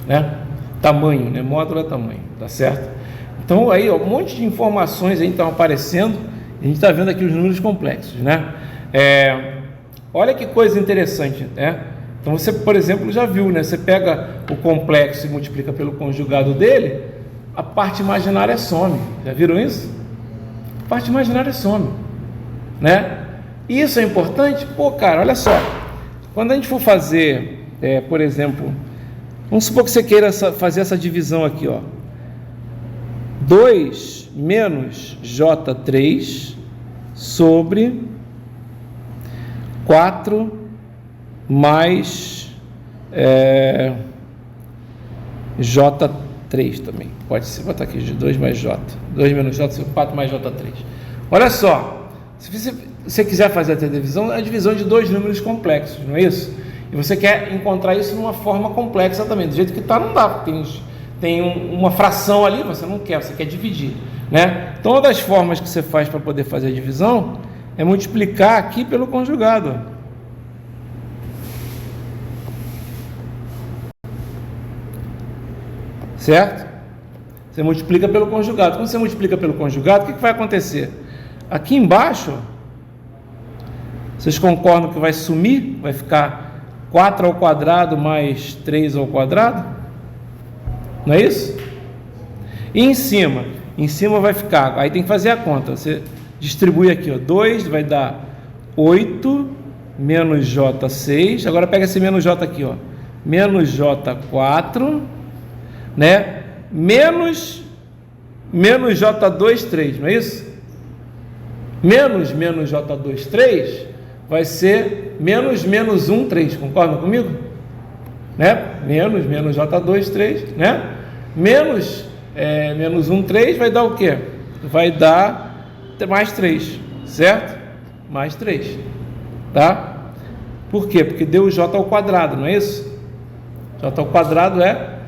A: né? Tamanho, né? Módulo é tamanho, tá certo? Então aí, ó, um monte de informações aí estão aparecendo. A gente está vendo aqui os números complexos, né? Olha que coisa interessante, né? Então você, por exemplo, já viu, né? Você pega o complexo e multiplica pelo conjugado dele, a parte imaginária some. Já viram isso? A parte imaginária some, né? E isso é importante? Pô, cara, olha só. Quando a gente for fazer, por exemplo, vamos supor que você queira fazer essa divisão aqui, ó. 2 menos J3 sobre 4 mais J3 também. Pode ser, botar aqui de 2 mais J. 2 menos J sobre 4 mais J3. Olha só, se você quiser fazer a divisão, é a divisão de dois números complexos, não é isso? E você quer encontrar isso numa forma complexa também. Do jeito que está, não dá. Tem uma fração ali, você não quer, você quer dividir, né? Então, uma das formas que você faz para poder fazer a divisão é multiplicar aqui pelo conjugado. Certo? Você multiplica pelo conjugado. Quando você multiplica pelo conjugado, o que vai acontecer? Aqui embaixo, vocês concordam que vai sumir? Vai ficar 4 ao quadrado mais 3 ao quadrado? Não é isso? E em cima? Em cima vai ficar, aí tem que fazer a conta. Você distribui aqui, ó, 2 vai dar 8 menos J6. Agora pega esse menos J aqui, ó. Menos J4, né? Menos J2, 3, não é isso? Menos J2, 3 vai ser menos 1, 3. Concordam comigo? Né? Menos J2, 3, né? Menos 1, 3 vai dar o quê? Vai dar mais 3, certo? Mais 3, tá? Por quê? Porque deu J ao quadrado, não é isso? J ao quadrado é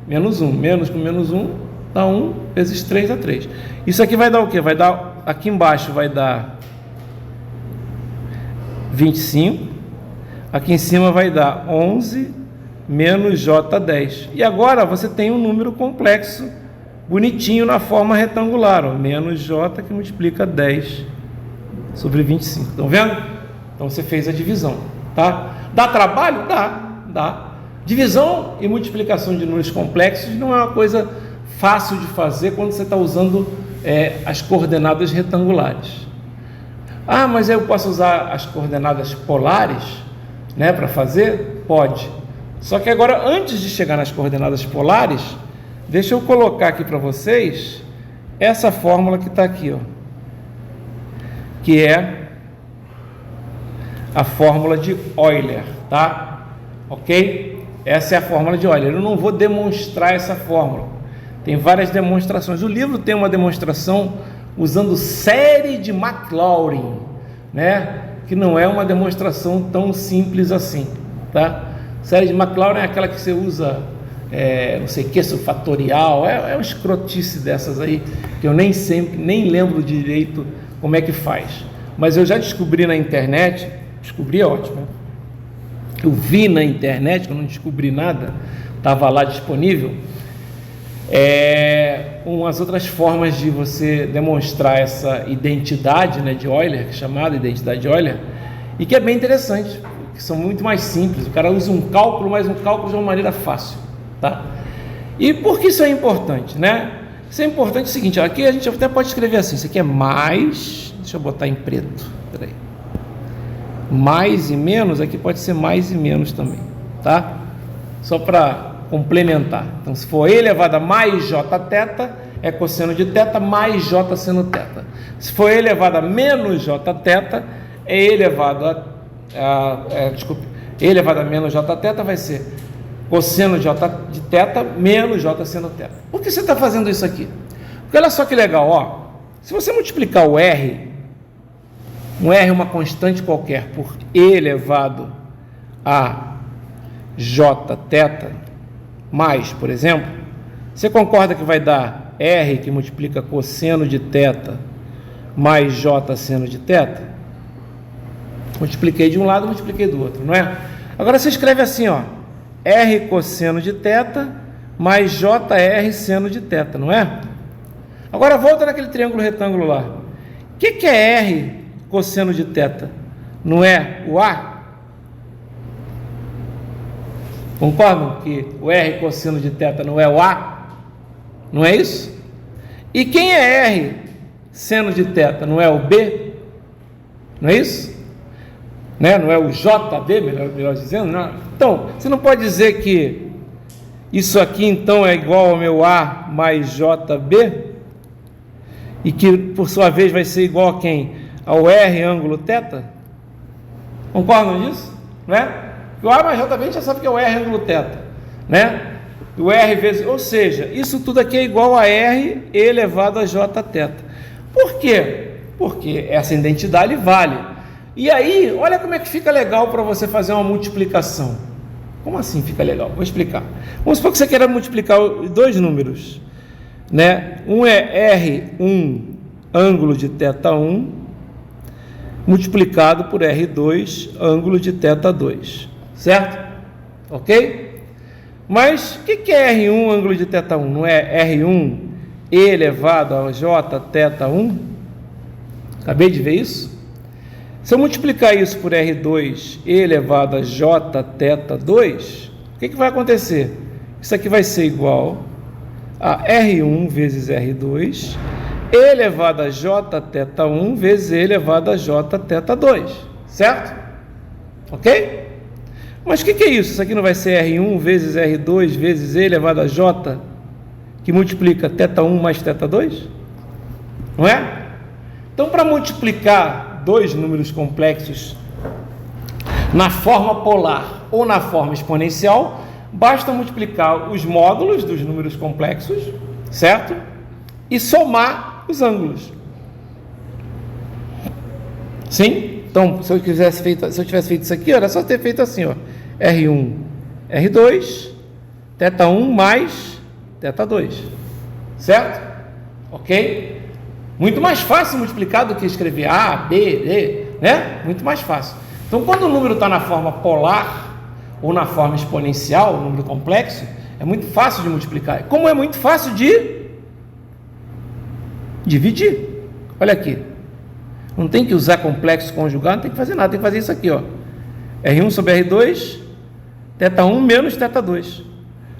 A: menos 1. Menos com menos 1 dá 1 vezes 3 dá 3. Isso aqui vai dar o quê? Vai dar, aqui embaixo vai dar 25. Aqui em cima vai dar 11 menos J10. E agora você tem um número complexo, bonitinho na forma retangular, ó, menos J que multiplica 10 sobre 25. Estão vendo? Então você fez a divisão, tá? Dá trabalho? Dá. Divisão e multiplicação de números complexos não é uma coisa fácil de fazer quando você está usando as coordenadas retangulares. Ah, mas eu posso usar as coordenadas polares, né, para fazer? Pode. Só que agora, antes de chegar nas coordenadas polares, deixa eu colocar aqui para vocês essa fórmula que está aqui, ó, que é a fórmula de Euler, tá? Ok? Essa é a fórmula de Euler. Eu não vou demonstrar essa fórmula. Tem várias demonstrações. O livro tem uma demonstração usando série de Maclaurin, né? Que não é uma demonstração tão simples assim, tá? Série de Maclaurin é aquela que você usa, não sei o que, fatorial, é uma escrotice dessas aí, que eu nem lembro direito como é que faz. Mas eu já descobri na internet, descobri é ótimo, né? Eu vi na internet, eu não descobri nada, estava lá disponível, umas outras formas de você demonstrar essa identidade, né, de Euler, chamada identidade de Euler, e que é bem interessante, que são muito mais simples. O cara usa um cálculo, mas um cálculo de uma maneira fácil, tá? E por que isso é importante, né? Isso é importante o seguinte, aqui a gente até pode escrever assim, isso aqui é mais, deixa eu botar em preto, peraí, mais e menos, aqui pode ser mais e menos também, tá? Só para complementar. Então, se for E elevado a mais J θ, é cosseno de θ mais J seno θ. Se for E elevado a menos J θ, é E elevado E elevado a menos J θ vai ser cosseno de J de θ menos J seno θ. Por que você está fazendo isso aqui? Porque olha só que legal, ó. Se você multiplicar o R, um R é uma constante qualquer, por E elevado a J θ mais, por exemplo, você concorda que vai dar R que multiplica cosseno de θ mais J seno de θ? Multipliquei de um lado, multipliquei do outro, não é? Agora você escreve assim, ó, R cosseno de θ mais JR seno de θ, não é? Agora volta naquele triângulo retângulo lá. O que é R cosseno de θ? Não é o A? Concordam que o R cosseno de θ não é o A? Não é isso? E quem é R seno de θ? Não é o B? Não é isso? Né? Não é o JB, melhor dizendo? Não. Então, você não pode dizer que isso aqui então é igual ao meu A mais JB? E que por sua vez vai ser igual a quem? Ao R ângulo θ? Concordam disso? Né? O A mais JB a gente já sabe que é o R ângulo θ, né? O R vezes, ou seja, isso tudo aqui é igual a R elevado a Jθ. Por quê? Porque essa identidade vale. E aí, olha como é que fica legal para você fazer uma multiplicação. Como assim fica legal? Vou explicar. Vamos supor que você queira multiplicar dois números, né? Um é R1 ângulo de θ1 multiplicado por R2 ângulo de θ2, certo? Ok? Mas o que é R1 ângulo de θ1? Não é R1 elevado a Jθ1? Acabei de ver isso? Se eu multiplicar isso por R2 elevado a Jθ2, o que vai acontecer? Isso aqui vai ser igual a R1 vezes R2 elevado a Jθ1 vezes elevado a Jθ2, certo? Ok? Mas o que é isso? Isso aqui não vai ser R1 vezes R2 vezes E elevado a J, que multiplica θ1 mais θ2? Não é? Então, para multiplicar dois números complexos na forma polar ou na forma exponencial, basta multiplicar os módulos dos números complexos, certo? E somar os ângulos. Sim? Então, se eu tivesse feito isso aqui, era só ter feito assim, ó. R1, R2, θ1 mais θ2, certo? Ok? Muito mais fácil multiplicar do que escrever A, B, D, né? Muito mais fácil. Então, quando o número está na forma polar ou na forma exponencial, o número complexo, é muito fácil de multiplicar. Como é muito fácil de dividir. Olha aqui. Não tem que usar complexo conjugal, não tem que fazer nada, tem que fazer isso aqui, ó. R1 sobre R2, θ1 menos θ2.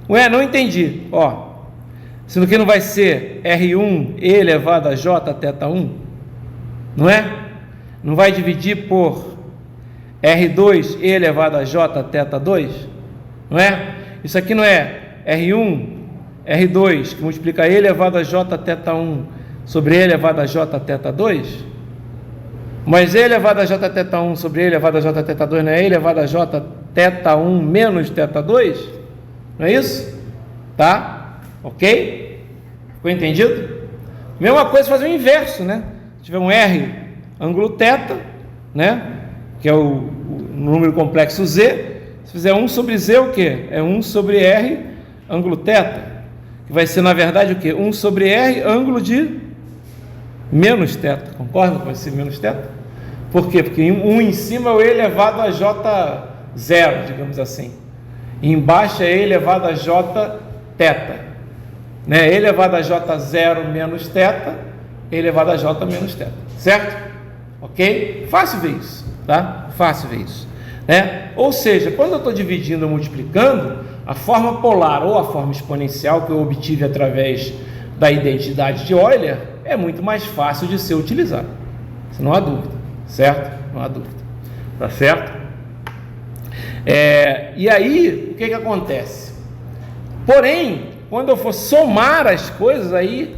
A: Ué, não entendi. Ó, sendo que não vai ser R1 elevado a Jθ1, não é? Não vai dividir por R2 elevado a Jθ2, não é? Isso aqui não é R1, R2, que multiplica E elevado a Jθ1 sobre E elevado a Jθ2? Mas E elevado a Jθ1 sobre E elevado a Jθ2 não é E elevado a Jθ1 menos θ2? Não é isso? Tá? Ok? Ficou entendido? Mesma coisa fazer o inverso, né? Se tiver um R ângulo θ, né? Que é o número complexo Z. Se fizer 1 sobre Z, o que? É 1 sobre R ângulo θ. Que vai ser, na verdade, o que? 1 sobre R ângulo de menos θ. Concorda que vai ser menos θ? Por quê? Porque 1 em cima é o E elevado a J0, digamos assim. E embaixo é E elevado a Jθ, né? E elevado a J0 menos θ, E elevado a J menos θ, certo? Ok? Fácil ver isso, tá? Fácil ver isso, né? Ou seja, quando eu estou dividindo ou multiplicando, a forma polar ou a forma exponencial que eu obtive através da identidade de Euler é muito mais fácil de ser utilizada. Isso não há dúvida, certo? Não há dúvida, tá certo? E aí, o que acontece? Porém, quando eu for somar as coisas, aí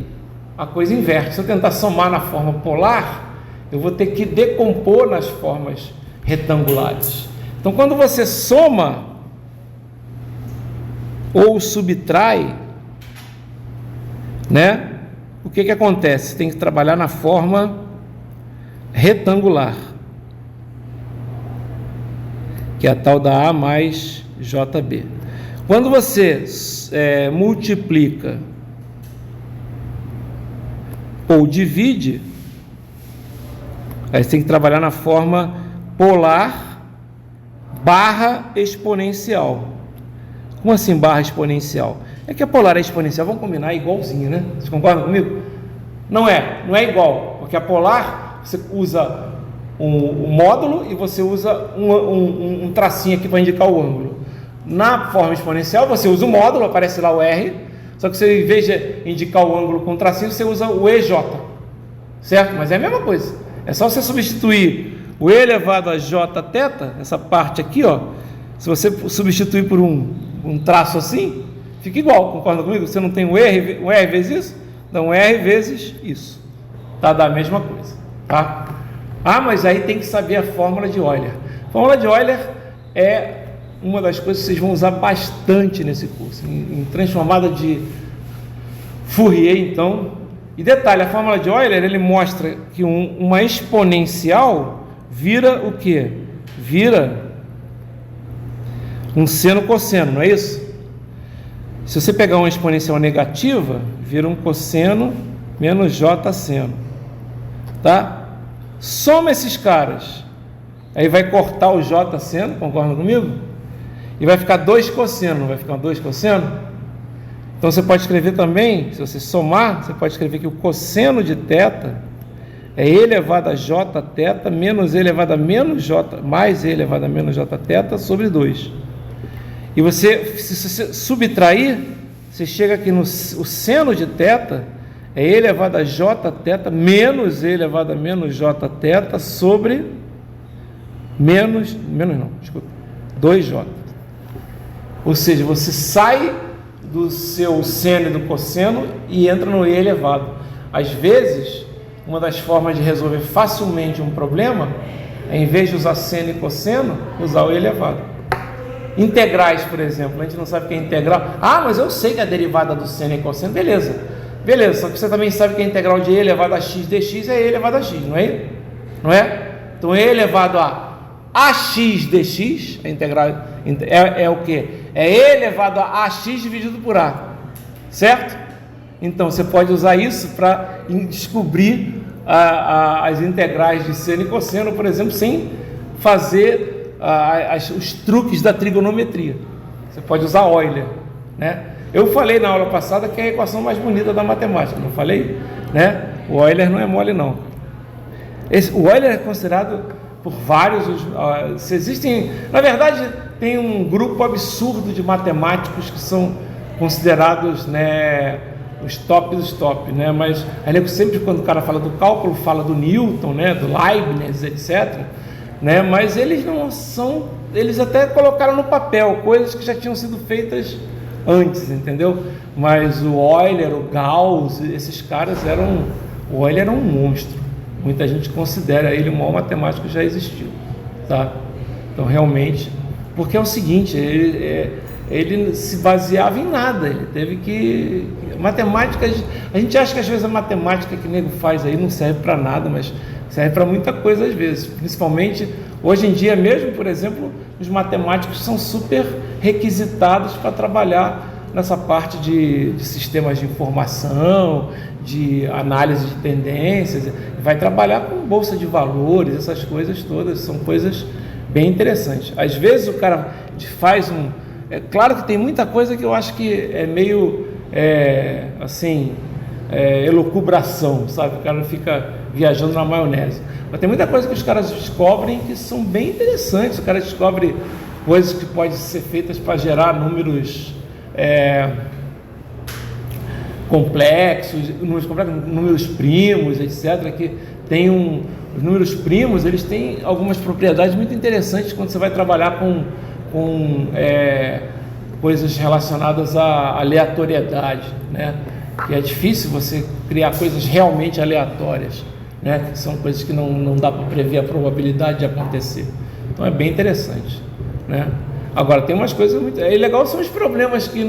A: a coisa inverte. Se eu tentar somar na forma polar, eu vou ter que decompor nas formas retangulares. Então, quando você soma ou subtrai, né? O que acontece? Você tem que trabalhar na forma retangular, que é a tal da A mais JB. Quando você multiplica ou divide, aí você tem que trabalhar na forma polar barra exponencial. Como assim barra exponencial? É que a polar e a exponencial vão combinar igualzinho, né? Vocês concordam comigo? Não é igual, porque a polar você usa um módulo e você usa um tracinho aqui para indicar o ângulo. Na forma exponencial, você usa o módulo, aparece lá o R, só que você, em vez de indicar o ângulo com tracinho, você usa o EJ, certo? Mas é a mesma coisa. É só você substituir o E elevado a J θ, essa parte aqui, ó. Se você substituir por um traço assim, fica igual, concorda comigo? Você não tem o R vezes isso? Então, R vezes isso. Tá? Dá a mesma coisa, tá? Ah, mas aí tem que saber a fórmula de Euler. A fórmula de Euler é uma das coisas que vocês vão usar bastante nesse curso, em transformada de Fourier, então. E detalhe, a fórmula de Euler, ele mostra que uma exponencial vira o quê? Vira um seno cosseno, não é isso? Se você pegar uma exponencial negativa, vira um cosseno menos j seno, tá? Soma esses caras, aí vai cortar o j seno, concorda comigo? E vai ficar 2 cosseno, não vai ficar 2 cosseno? Então você pode escrever também, se você somar, você pode escrever que o cosseno de θ é E elevado a j θ menos E elevado a menos j, mais E elevado a menos j θ sobre 2. E você, se você subtrair, você chega aqui no o seno de θ é E elevado a j θ menos E elevado a menos j θ sobre menos não, desculpa, 2j. Ou seja, você sai do seu seno e do cosseno e entra no E elevado. Às vezes, uma das formas de resolver facilmente um problema é, em vez de usar seno e cosseno, usar o E elevado. Integrais, por exemplo, a gente não sabe o que é integral. Ah, mas eu sei que a derivada do seno e cosseno, beleza, só que você também sabe que a integral de E elevado a x dx é E elevado a x, não é? Não é? Então, E elevado a ax dx, a integral é o que? É E elevado a ax dividido por a, certo? Então, você pode usar isso para descobrir as integrais de seno e cosseno, por exemplo, sem fazer os truques da trigonometria. Você pode usar Euler, né? Eu falei na aula passada que é a equação mais bonita da matemática, não falei? Né? O Euler não é mole, não. O Euler é considerado por vários, se existem, na verdade, tem um grupo absurdo de matemáticos que são considerados, né, os top dos top, né? Mas sempre quando o cara fala do cálculo, fala do Newton, né, do Leibniz, etc., né? Mas eles não são, eles até colocaram no papel coisas que já tinham sido feitas antes, entendeu? Mas o Euler, o Gauss, esses caras o Euler era um monstro. Muita gente considera ele o maior matemático que já existiu, tá? Então, realmente, porque é o seguinte, ele se baseava em nada, ele teve que... Matemática, a gente acha que às vezes a matemática que o nego faz aí não serve para nada, mas serve para muita coisa às vezes, principalmente hoje em dia mesmo, por exemplo, os matemáticos são super requisitados para trabalhar nessa parte de sistemas de informação, de análise de tendências, vai trabalhar com bolsa de valores, essas coisas todas, são coisas bem interessantes. Às vezes o cara faz é claro que tem muita coisa que eu acho que é meio, elucubração, sabe? O cara fica viajando na maionese. Mas tem muita coisa que os caras descobrem que são bem interessantes. O cara descobre coisas que podem ser feitas para gerar números complexos, números primos, etc. Que tem os números primos, eles têm algumas propriedades muito interessantes quando você vai trabalhar com coisas relacionadas à aleatoriedade, né? Que é difícil você criar coisas realmente aleatórias, né? Que são coisas que não dá para prever a probabilidade de acontecer. Então é bem interessante, né? Agora tem umas coisas muito... legal são os problemas que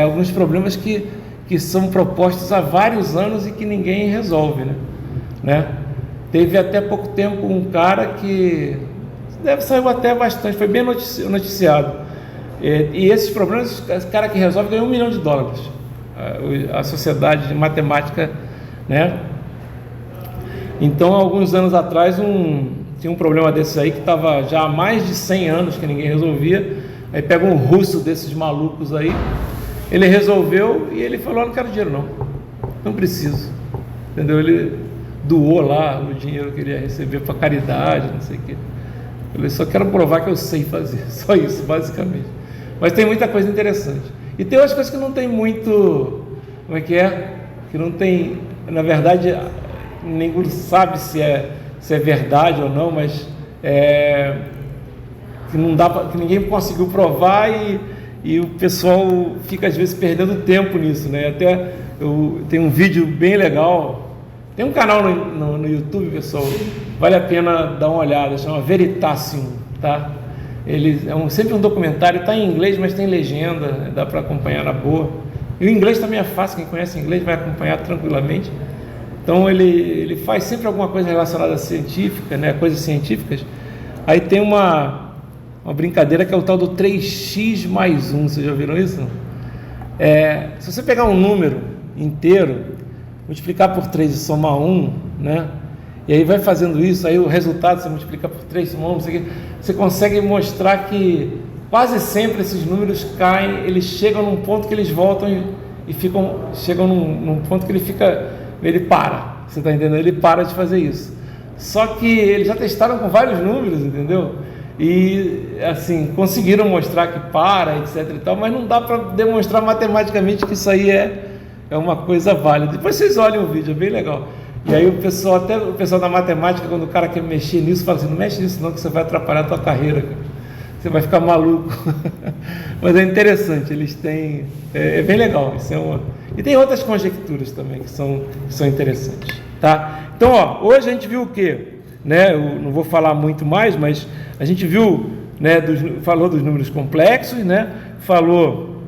A: alguns problemas que são propostos há vários anos e que ninguém resolve, né? Teve até pouco tempo um cara que saiu até bastante, foi bem noticiado. E esses problemas, o cara que resolve ganhou $1 milhão. A sociedade de matemática, né? Então, alguns anos atrás, tinha um problema desses aí que estava já há mais de 100 anos que ninguém resolvia. Aí pega um russo desses malucos aí, ele resolveu e ele falou: não quero dinheiro não preciso, entendeu? Ele doou lá o dinheiro que ele ia receber para caridade, não sei o quê. Eu só quero provar que eu sei fazer, só isso, basicamente. Mas tem muita coisa interessante. E tem outras coisas que não tem muito, como é? Que não tem, na verdade, ninguém sabe se é verdade ou não, mas que não dá que ninguém conseguiu provar e o pessoal fica às vezes perdendo tempo nisso, né? Até tem um vídeo bem legal, tem um canal no YouTube, pessoal, vale a pena dar uma olhada, chama Veritasium, tá? Ele sempre um documentário, está em inglês, mas tem legenda, dá para acompanhar na boa. E o inglês também é fácil, quem conhece inglês vai acompanhar tranquilamente. Então ele faz sempre alguma coisa relacionada à científica, né? Coisas científicas. Aí tem uma brincadeira que é o tal do 3x mais 1, vocês já viram isso? Se você pegar um número inteiro, multiplicar por 3 e somar 1, né? E aí vai fazendo isso, aí o resultado você multiplica por 3, somar 1, você consegue mostrar que quase sempre esses números caem, eles chegam num ponto que eles voltam e chegam num ponto que ele para, você está entendendo? Ele para de fazer isso. Só que eles já testaram com vários números, entendeu? E assim, conseguiram mostrar que para, etc e tal, mas não dá para demonstrar matematicamente que isso aí é uma coisa válida. Depois vocês olhem o vídeo, é bem legal. E aí o pessoal da matemática, quando o cara quer mexer nisso, fala assim, não mexe nisso não, que você vai atrapalhar a tua carreira, cara. Você vai ficar maluco. Mas é interessante, eles têm, é bem legal, e tem outras conjecturas também que são interessantes, tá? Então, hoje a gente viu o quê? Né? Eu não vou falar muito mais, mas a gente viu, né, falou dos números complexos, né? Falou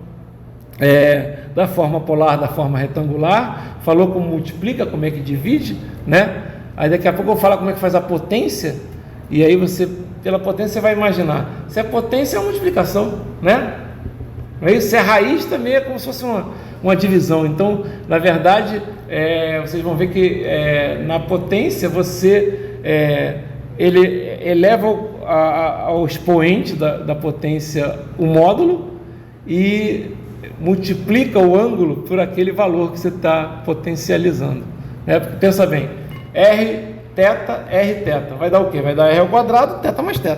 A: da forma polar, da forma retangular, falou como multiplica, como é que divide, né? Aí daqui a pouco eu vou falar como é que faz a potência, e aí você, pela potência, você vai imaginar, se a potência é uma multiplicação, né? Aí, se é raiz, também é como se fosse uma divisão. Então, na verdade, vocês vão ver que na potência ele eleva ao expoente da potência o módulo e multiplica o ângulo por aquele valor que você está potencializando, né? Porque, pensa bem, R θ, vai dar o quê? Vai dar R ao quadrado, θ mais θ.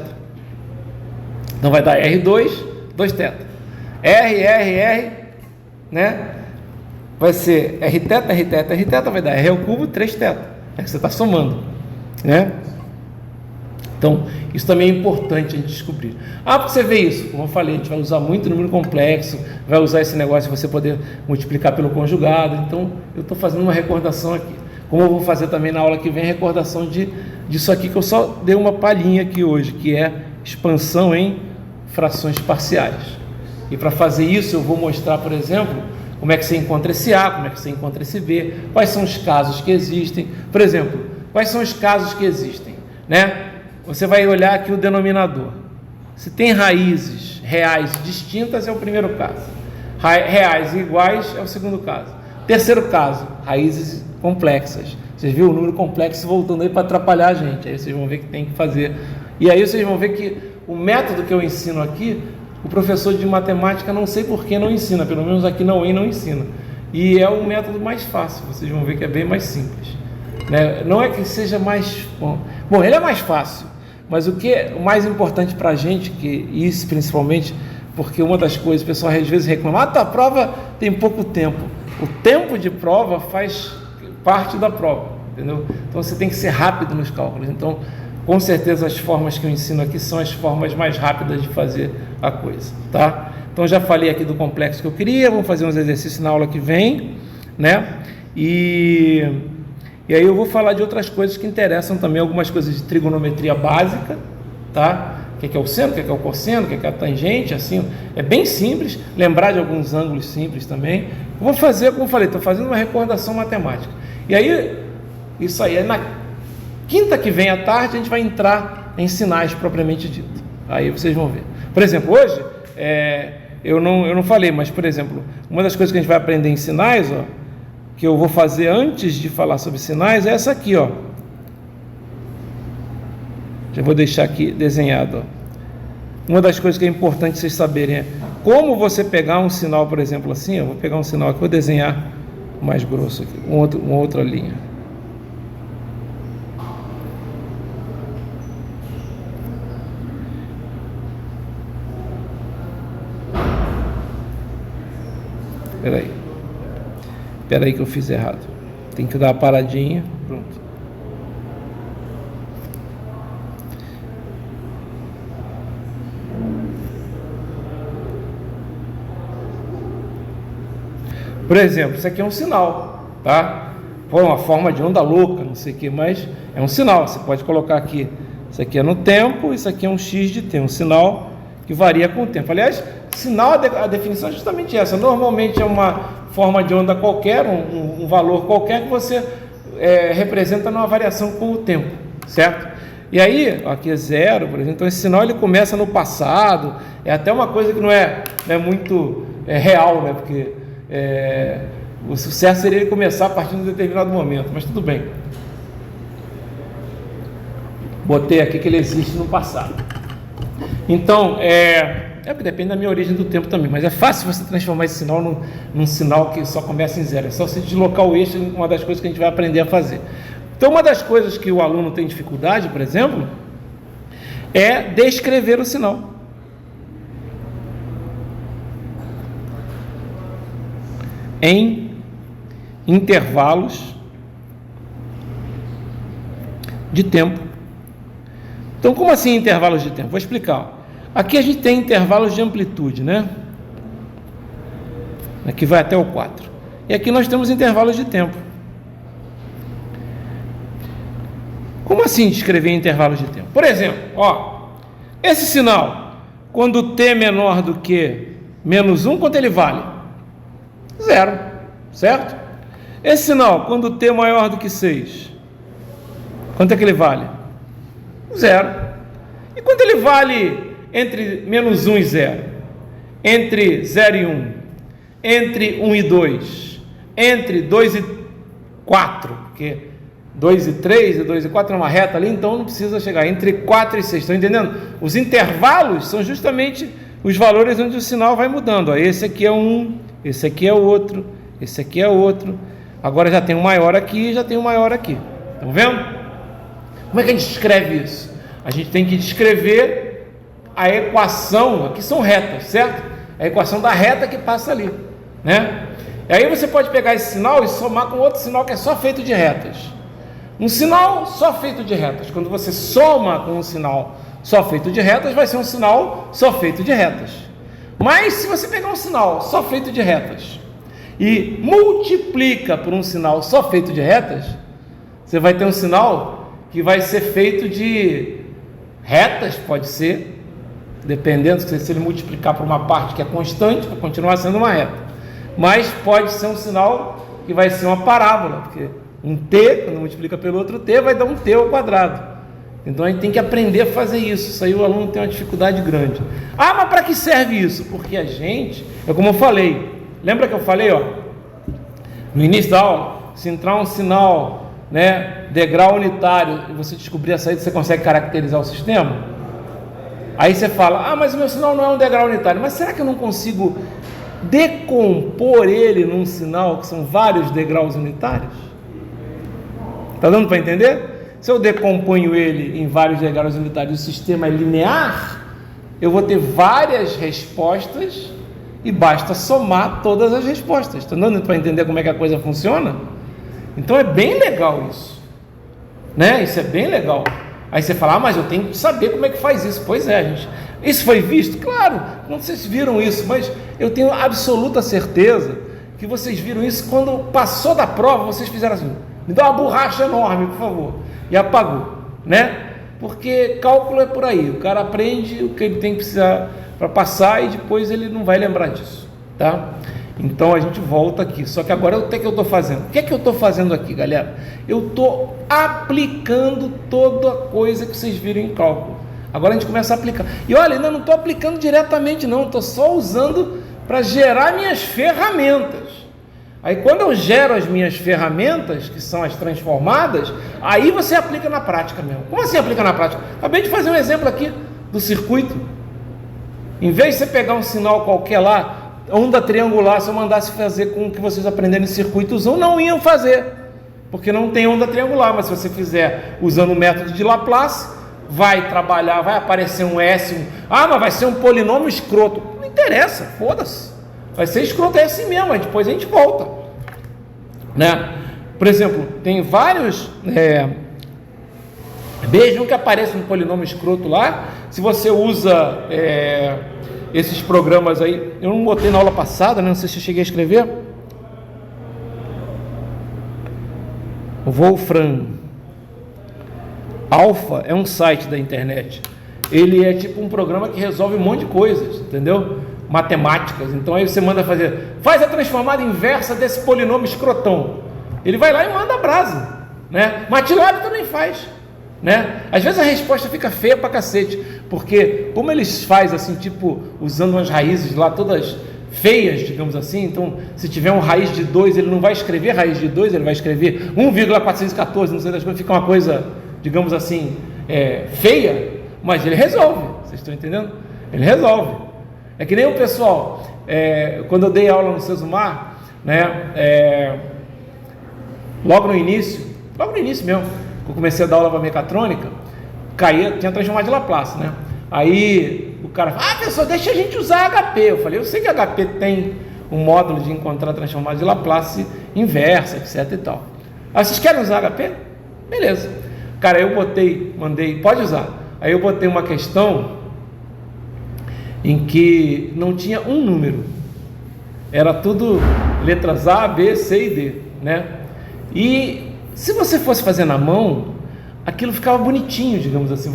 A: Então vai dar R2, 2θ. R, né? Vai ser Rθ, vai dar R ao cubo, 3θ. É que você está somando, né? Então, isso também é importante a gente descobrir. Porque você vê isso, como eu falei, a gente vai usar muito número complexo, vai usar esse negócio de você poder multiplicar pelo conjugado. Então, eu estou fazendo uma recordação aqui. Como eu vou fazer também na aula que vem, recordação disso aqui, que eu só dei uma palhinha aqui hoje, que é expansão em frações parciais. E para fazer isso, eu vou mostrar, por exemplo, como é que você encontra esse A, como é que você encontra esse B, quais são os casos que existem. Por exemplo, quais são os casos que existem, né? Você vai olhar aqui o denominador. Se tem raízes reais distintas, é o primeiro caso. Reais iguais é o segundo caso. Terceiro caso, raízes complexas. Vocês viram o número complexo voltando aí para atrapalhar a gente. Aí vocês vão ver que tem que fazer. E aí vocês vão ver que o método que eu ensino aqui, o professor de matemática, não sei por que não ensina, pelo menos aqui na UEM não ensina. E é o método mais fácil, vocês vão ver que é bem mais simples, né? Não é que seja mais... Bom, ele é mais fácil, mas o mais importante para a gente, que isso principalmente, porque uma das coisas, o pessoal às vezes reclama, a prova tem pouco tempo. O tempo de prova faz parte da prova, entendeu? Então você tem que ser rápido nos cálculos. Então, com certeza as formas que eu ensino aqui são as formas mais rápidas de fazer a coisa, tá? Então já falei aqui do complexo que eu queria, vamos fazer uns exercícios na aula que vem, né? E aí eu vou falar de outras coisas que interessam também, algumas coisas de trigonometria básica, tá? O que é o seno, o que é o cosseno, o que é a tangente, assim, é bem simples, lembrar de alguns ângulos simples também. Eu vou fazer, como eu falei, estou fazendo uma recordação matemática. E aí, isso aí, na quinta que vem à tarde, a gente vai entrar em sinais propriamente dito. Aí vocês vão ver. Por exemplo, hoje, eu não falei, mas, por exemplo, uma das coisas que a gente vai aprender em sinais, que eu vou fazer antes de falar sobre sinais, é essa aqui, Já vou deixar aqui desenhado, Uma das coisas que é importante vocês saberem é como você pegar um sinal, por exemplo, assim, eu vou pegar um sinal aqui, vou desenhar mais grosso aqui, uma outra linha. Espera aí que eu fiz errado. Tem que dar uma paradinha. Pronto. Por exemplo, isso aqui é um sinal, tá? Foi uma forma de onda louca, não sei o que, mas é um sinal. Você pode colocar aqui, isso aqui é no tempo, isso aqui é um x de t, um sinal que varia com o tempo. Aliás, sinal, a definição é justamente essa. Normalmente é uma forma de onda qualquer, um valor qualquer que você representa numa variação com o tempo, certo? E aí, aqui é zero, por exemplo, então esse sinal ele começa no passado, é até uma coisa que não é muito real, né? Porque o sucesso seria ele começar a partir de um determinado momento, mas tudo bem. Botei aqui que ele existe no passado. Então, porque depende da minha origem do tempo também, mas é fácil você transformar esse sinal num sinal que só começa em zero. É só você deslocar o eixo, uma das coisas que a gente vai aprender a fazer. Então, uma das coisas que o aluno tem dificuldade, por exemplo, é descrever o sinal. Em intervalos de tempo. Então, como assim intervalos de tempo? Vou explicar. Aqui a gente tem intervalos de amplitude, né? Aqui vai até o 4. E aqui nós temos intervalos de tempo. Como assim descrever intervalos de tempo? Por exemplo, esse sinal, quando t é menor do que menos 1, quanto ele vale? 0, certo? Esse sinal, quando t é maior do que 6, quanto é que ele vale? 0. E quanto ele vale entre menos 1 e 0? Entre 0 e 1? Entre 1 e 2? Entre 2 e 4? Porque 2 e 3 e 2 e 4 é uma reta ali, então não precisa chegar. Entre 4 e 6, estão entendendo? Os intervalos são justamente os valores onde o sinal vai mudando. Esse aqui é um, esse aqui é outro, esse aqui é outro. Agora já tem um maior aqui, já tem um maior aqui. Estão vendo? Como é que a gente escreve isso? A gente tem que descrever a equação, aqui são retas, certo? A equação da reta que passa ali, né? E aí você pode pegar esse sinal e somar com outro sinal que é só feito de retas. Um sinal só feito de retas. Quando você soma com um sinal só feito de retas, vai ser um sinal só feito de retas. Mas se você pegar um sinal só feito de retas e multiplica por um sinal só feito de retas, você vai ter um sinal que vai ser feito de retas, pode ser, dependendo se ele multiplicar por uma parte que é constante, vai continuar sendo uma reta. Mas pode ser um sinal que vai ser uma parábola, porque um t, quando multiplica pelo outro t, vai dar um t ao quadrado. Então a gente tem que aprender a fazer isso. Isso aí o aluno tem uma dificuldade grande. Mas para que serve isso? Porque a gente, como eu falei, lembra que eu falei, no início da aula, se entrar um sinal, degrau unitário, e você descobrir a saída, você consegue caracterizar o sistema? Aí você fala, mas o meu sinal não é um degrau unitário. Mas será que eu não consigo decompor ele num sinal que são vários degraus unitários? Está dando para entender? Se eu decomponho ele em vários degraus unitários e o sistema é linear, eu vou ter várias respostas e basta somar todas as respostas. Está dando para entender como é que a coisa funciona? Então é bem legal isso, Isso é bem legal. Aí você fala, mas eu tenho que saber como é que faz isso. Pois é, gente. Isso foi visto? Claro, não sei se viram isso, mas eu tenho absoluta certeza que vocês viram isso quando passou da prova, vocês fizeram assim, me dá uma borracha enorme, por favor, e apagou, Porque cálculo é por aí, o cara aprende o que ele tem que precisar para passar e depois ele não vai lembrar disso, tá? Então a gente volta aqui, só que agora o que eu estou fazendo? O que é que eu estou fazendo aqui, galera? Eu estou aplicando toda a coisa que vocês viram em cálculo. Agora a gente começa a aplicar. E olha, ainda não estou aplicando diretamente não, estou só usando para gerar minhas ferramentas. Aí quando eu gero as minhas ferramentas, que são as transformadas, aí você aplica na prática mesmo. Como assim aplica na prática? Acabei de fazer um exemplo aqui do circuito. Em vez de você pegar um sinal qualquer lá, onda triangular, se eu mandasse fazer com o que vocês aprenderam em circuitos 1, não iam fazer, porque não tem onda triangular. Mas se você fizer usando o método de Laplace, vai trabalhar, vai aparecer um S, mas vai ser um polinômio escroto. Não interessa, foda-se. vai ser escroto, é assim mesmo, aí depois a gente volta, né? Por exemplo, tem vários Vejam que aparece no polinômio escroto lá. Se você usa esses programas aí, eu não botei na aula passada, né? Não sei se eu cheguei a escrever. Wolfram Alpha é um site da internet. Ele é tipo um programa que resolve um monte de coisas, entendeu? Matemáticas. Então aí você manda faz a transformada inversa desse polinômio escrotão. Ele vai lá e manda a brasa, né? MATLAB também faz, né? Às vezes a resposta fica feia pra cacete, porque como eles fazem assim, tipo, usando umas raízes lá todas feias, digamos assim, então se tiver um raiz de 2, ele não vai escrever raiz de 2, ele vai escrever 1,414, não sei das coisas, fica uma coisa, digamos assim, feia, mas ele resolve, vocês estão entendendo? Ele resolve. É que nem o pessoal, quando eu dei aula no Sesumar, né, logo no início mesmo, eu comecei a dar aula para mecatrônica, tinha transformado de Laplace, né? Aí o cara fala, professor, deixa a gente usar HP. Eu falei, eu sei que HP tem um módulo de encontrar transformada de Laplace inversa, etc e tal. Aí vocês querem usar HP? Beleza. Cara, eu mandei, pode usar. Aí eu botei uma questão em que não tinha um número, era tudo letras A, B, C e D, né? E se você fosse fazer na mão, aquilo ficava bonitinho, digamos assim,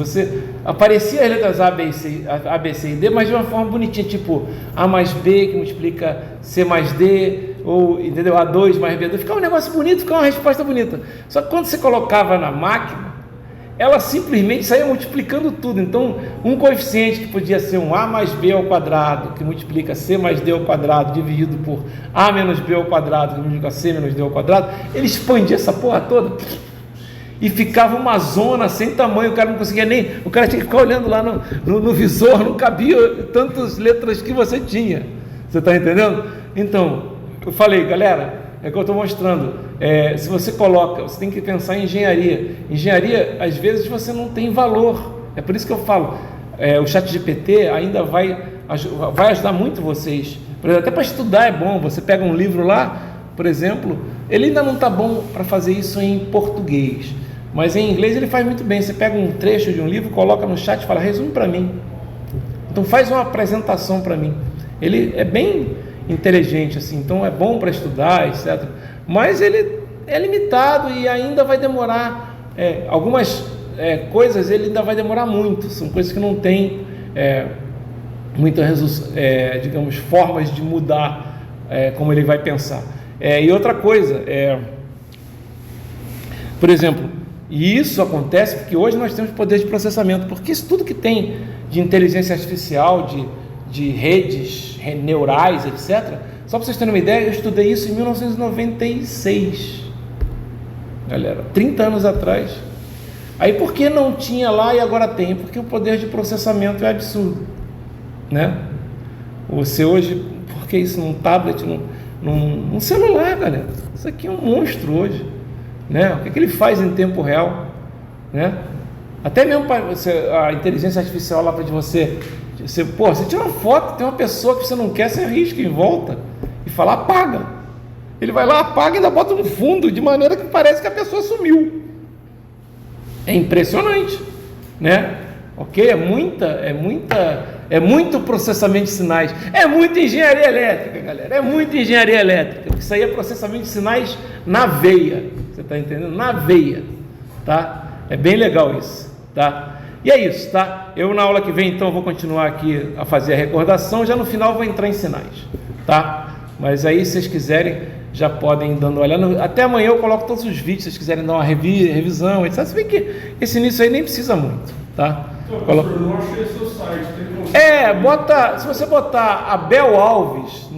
A: aparecia as letras A, B, C e D, mas de uma forma bonitinha, tipo A mais B que multiplica C mais D, ou, entendeu? A2 mais B2, ficava um negócio bonito, ficava uma resposta bonita. Só que quando você colocava na máquina, ela simplesmente saía multiplicando tudo. Então, um coeficiente que podia ser um A mais B ao quadrado, que multiplica C mais D ao quadrado, dividido por A menos B ao quadrado, que multiplica C menos D ao quadrado, ele expandia essa porra toda e ficava uma zona sem tamanho. O cara não conseguia nem... O cara tinha que ficar olhando lá no visor, não cabia tantas letras que você tinha. Você está entendendo? Então, eu falei, galera, é que eu estou mostrando. Se você você tem que pensar em engenharia. Engenharia, às vezes, você não tem valor. É por isso que eu falo, o ChatGPT ainda vai ajudar muito vocês. Por exemplo, até para estudar é bom. Você pega um livro lá, por exemplo, ele ainda não está bom para fazer isso em português, mas em inglês ele faz muito bem. Você pega um trecho de um livro, coloca no chat e fala, resume para mim. Então faz uma apresentação para mim. Ele é bem inteligente assim, então é bom para estudar, etc. Mas ele é limitado e ainda vai demorar, algumas coisas ele ainda vai demorar muito, são coisas que não tem muitas, digamos, formas de mudar como ele vai pensar. E outra coisa, por exemplo, e isso acontece porque hoje nós temos poder de processamento, porque isso tudo que tem de inteligência artificial, de redes neurais, etc. Só para vocês terem uma ideia, eu estudei isso em 1996, galera, 30 anos atrás. Aí por que não tinha lá e agora tem? Porque o poder de processamento é absurdo, né? Você hoje, por que isso num tablet, num celular, galera? Isso aqui é um monstro hoje, né? O que ele faz em tempo real, né? Até mesmo para a inteligência artificial lá para você tira uma foto, tem uma pessoa que você não quer, você arrisca em volta e fala, apaga. Ele vai lá, apaga e ainda bota um fundo de maneira que parece que a pessoa sumiu. É impressionante, né? Ok? É muito processamento de sinais. É muita engenharia elétrica, galera. É muita engenharia elétrica. Isso aí é processamento de sinais na veia. Você está entendendo? Na veia, tá? É bem legal isso, tá? E é isso, tá? Eu na aula que vem, então, vou continuar aqui a fazer a recordação, já no final vou entrar em sinais, tá? Mas aí, se vocês quiserem, já podem ir dando uma olhada. Até amanhã eu coloco todos os vídeos, se vocês quiserem dar uma revisão, etc. Você vê que esse início aí nem precisa muito, tá?
B: Então, eu não achei seu site.
A: Se você botar Abel Alves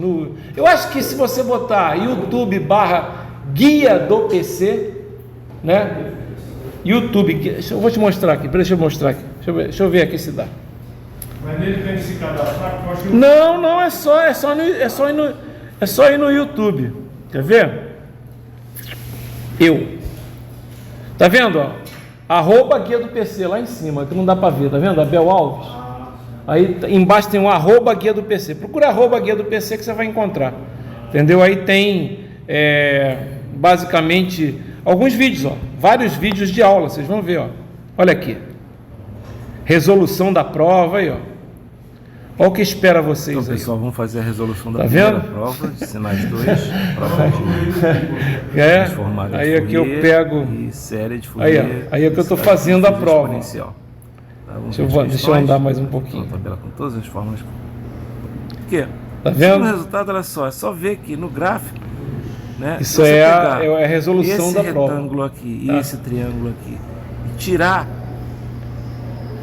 A: eu acho que se você botar YouTube / Guia do PC, né? YouTube, eu vou te mostrar aqui, deixa eu mostrar aqui, deixa eu ver aqui se dá.
B: Mas nele tem que se cadastrar?
A: Não, é só ir no YouTube, quer ver? Tá vendo, ó? @ Guia do PC lá em cima, que não dá para ver, tá vendo? Abel Alves. Aí embaixo tem um @ guia do PC. Procura @ guia do PC que você vai encontrar. Entendeu? Aí tem basicamente alguns vídeos, ó, vários vídeos de aula, vocês vão ver, ó. Olha aqui. Resolução da prova aí, ó. Olha o que espera vocês
C: então,
A: aí.
C: Pessoal, vamos fazer a resolução da
A: Tá
C: primeira
A: vendo?
C: prova, de sinais 2, prova de transformada
A: aí
C: de
A: aqui eu
C: Fourier
A: pego
C: e série de Fourier.
A: aí é que eu estou fazendo a prova.
C: Exponencial. Tá,
A: Deixa eu andar mais um pouquinho.
C: Uma tabela com todas as fórmulas. O quê?
A: Tá vendo?
C: O resultado, olha só, é só ver aqui no gráfico, né?
A: Isso
C: Se você pegar
A: é a resolução da prova.
C: Esse retângulo aqui
A: Tá.
C: e esse triângulo aqui e tirar.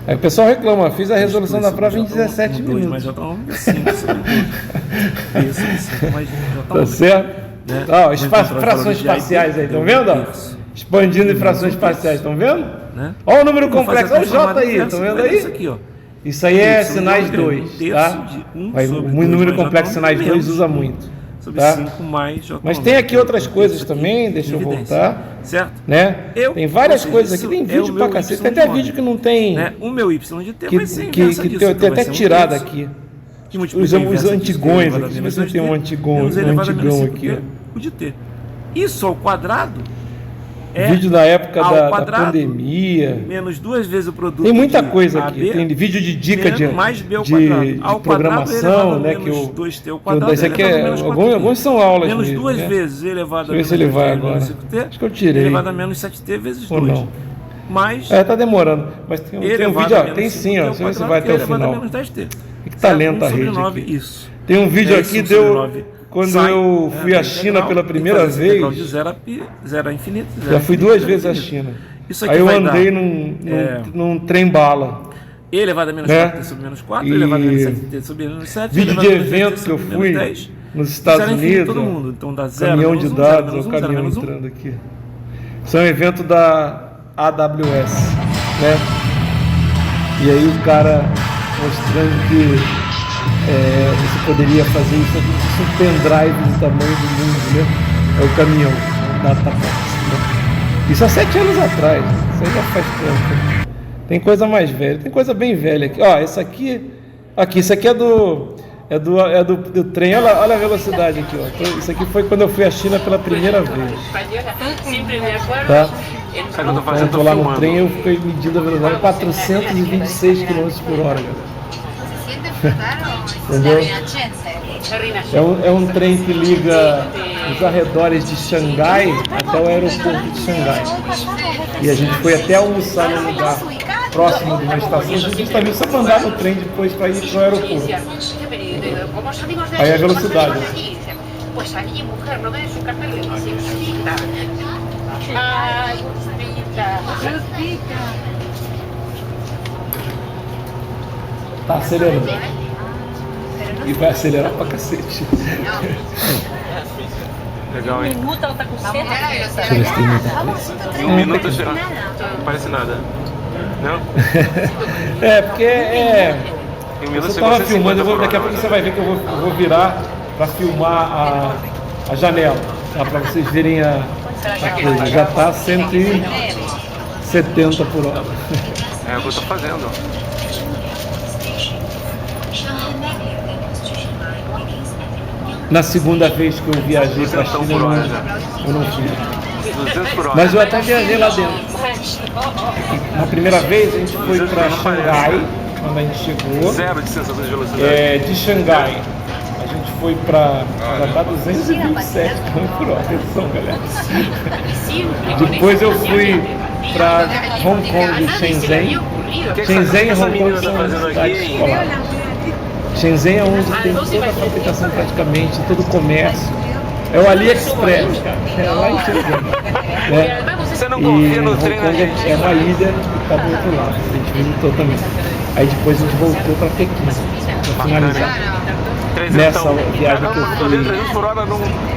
A: Aí o pessoal reclama, fiz a resolução da prova em 17
C: minutos. Mas
A: minutos.
C: já estão 5, isso, mas já
A: Tá certo?
C: Né?
A: Frações espaciais aí, estão vendo? Ó? Expandindo em frações espaciais, estão vendo?
C: Né?
A: Olha o número complexo, olha o J aí, estão vendo aí?
C: Isso aqui, ó.
A: Isso aí é sinais 2, tá? O número complexo sinais 2 usa muito.
C: Sobre
A: tá?
C: 5 mais J.
A: Mas tem aqui outras coisas também, deixa eu voltar.
C: Certo?
A: Né? Tem várias coisas aqui, tem vídeo pra cacete. Tem até vídeo que não tem.
C: Né? O meu Y de T vai ser
A: que tem até tirado aqui. Os antigões aqui. Deixa eu ver se tem um antigão aqui.
C: O de T. Isso ao quadrado
A: vídeo da época da pandemia.
C: Menos 2 vezes o produto.
A: Tem muita coisa aqui. Tem vídeo de dica de programação, né? Que o
C: 2t ao quadrado.
A: Esse aqui alguns são aulas.
C: Menos 2 vezes elevado a menos
A: 5t. Deixa eu ver se ele vai agora. Acho que eu tirei.
C: Elevado a menos 7t vezes 2.
A: Ou não.
C: Mas
A: tá demorando. Mas tem um vídeo, ó. Tem sim, ó. Deixa eu ver se vai até o final. Que tá lenta a rede aqui.
C: Isso.
A: Tem um vídeo aqui quando eu fui à China pela primeira vez.
C: De 0 a infinito.
A: Já fui 2 vezes à China. Aí eu andei num trem-bala.
C: E elevado a menos 4t sobre menos 4, elevado a menos 7t sobre menos 7.
A: Vídeo de evento que eu fui nos Estados Unidos.
C: Todo mundo. Então dá 0,
A: caminhão de dados, o caminhão entrando aqui. Isso é um evento da AWS, né? E aí o cara mostrando que você poderia fazer isso aqui com um pendrive do tamanho do mundo, né? É o caminhão, databox, né? Isso há 7 anos atrás, isso aí já faz tempo. Tem coisa mais velha, tem coisa bem velha aqui. Ó, esse aqui, isso aqui é do trem, olha a velocidade aqui, ó. Isso aqui foi quando eu fui à China pela primeira vez. Tá? Quando eu tô lá no trem, eu fiquei medindo a velocidade 426 km por hora, galera. Entendeu? É um trem que liga os arredores de Xangai até o aeroporto de Xangai. E a gente foi até almoçar num lugar próximo de uma estação justamente só para andar no trem depois para ir para o aeroporto. Aí a velocidade. Tá acelerando. E vai acelerar pra cacete.
B: Legal, hein?
D: Um minuto ela tá com 100.
A: Deixa eu ver se tem muita coisa.
B: Em 1 minuto já não parece nada. Não?
A: Porque
B: Em 1 minuto
A: você
B: você
A: tava
B: consegue
A: filmando, daqui a pouco você vai ver que eu vou virar pra filmar a janela, tá? Pra vocês verem a coisa. Já tá 170 por hora.
B: É o que eu tô fazendo.
A: Na segunda vez que eu viajei pra China, eu não fui.
B: 200 por hora.
A: Mas eu até viajei lá dentro. Na primeira vez a gente foi para Xangai, quando a gente chegou.
B: Zero de sensação de velocidade.
A: De Xangai, a gente foi para 227 km por hora. Atenção, galera. Depois eu fui para Hong Kong e Shenzhen. Shenzhen e Hong Kong são cidades escolares. Shenzhen é onde tem toda a fabricação praticamente, todo o comércio. É o AliExpress, cara. É lá em Shenzhen. Né?
B: Você não confia no trem, né?
A: É uma ilha que está do outro lado. A gente visitou também. Aí depois a gente voltou para Pequim, para finalizar. Nessa viagem que eu fui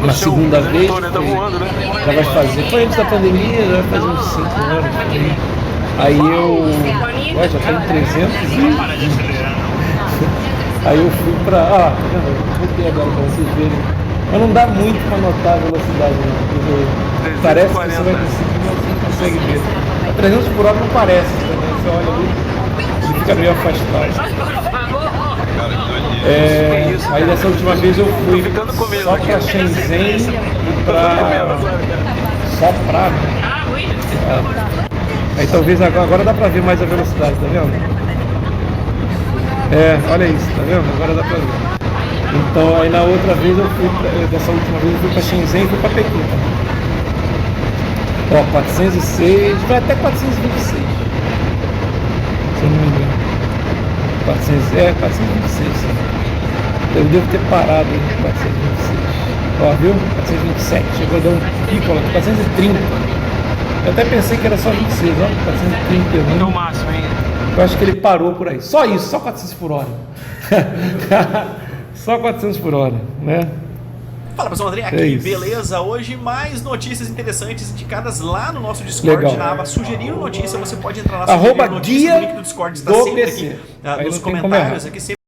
A: na segunda vez, já vai fazer, foi antes da pandemia, já vai fazer uns 5 anos. Aí já tem 320. Aí eu fui pra. Tá vendo? Eu botei agora pra vocês verem. Mas não dá muito pra notar a velocidade, não. Porque parece que você vai conseguir, mas você não consegue ver. A 300 por hora não parece também. Você olha ali, ele fica meio afastado. Aí dessa última vez eu fui só pra Shenzhen e pra... Só pra... Aí talvez agora dá pra ver mais a velocidade, tá vendo? Olha isso, tá vendo? Agora dá pra ver. Então aí na outra vez dessa última vez eu fui pra Shenzhen e fui pra Pequim. Ó, 406, vai até 426. Se eu não me engano. 426. Eu devo ter parado em 426. Ó, viu? 427. Chegou a dar um pico lá, 430. Eu até pensei que era só 26, ó. 431.
C: No máximo, hein?
A: Eu acho que ele parou por aí. Só isso, só 400 por hora. Só 400 por hora, né?
D: Fala pessoal, André aqui, beleza? Hoje mais notícias interessantes indicadas lá no nosso Discord.
A: Legal.
D: Na aba Sugerir Notícia, você pode entrar lá,
A: @guia
D: no link do Discord, está
A: do
D: sempre
A: PC.
D: aqui nos comentários, aqui sempre.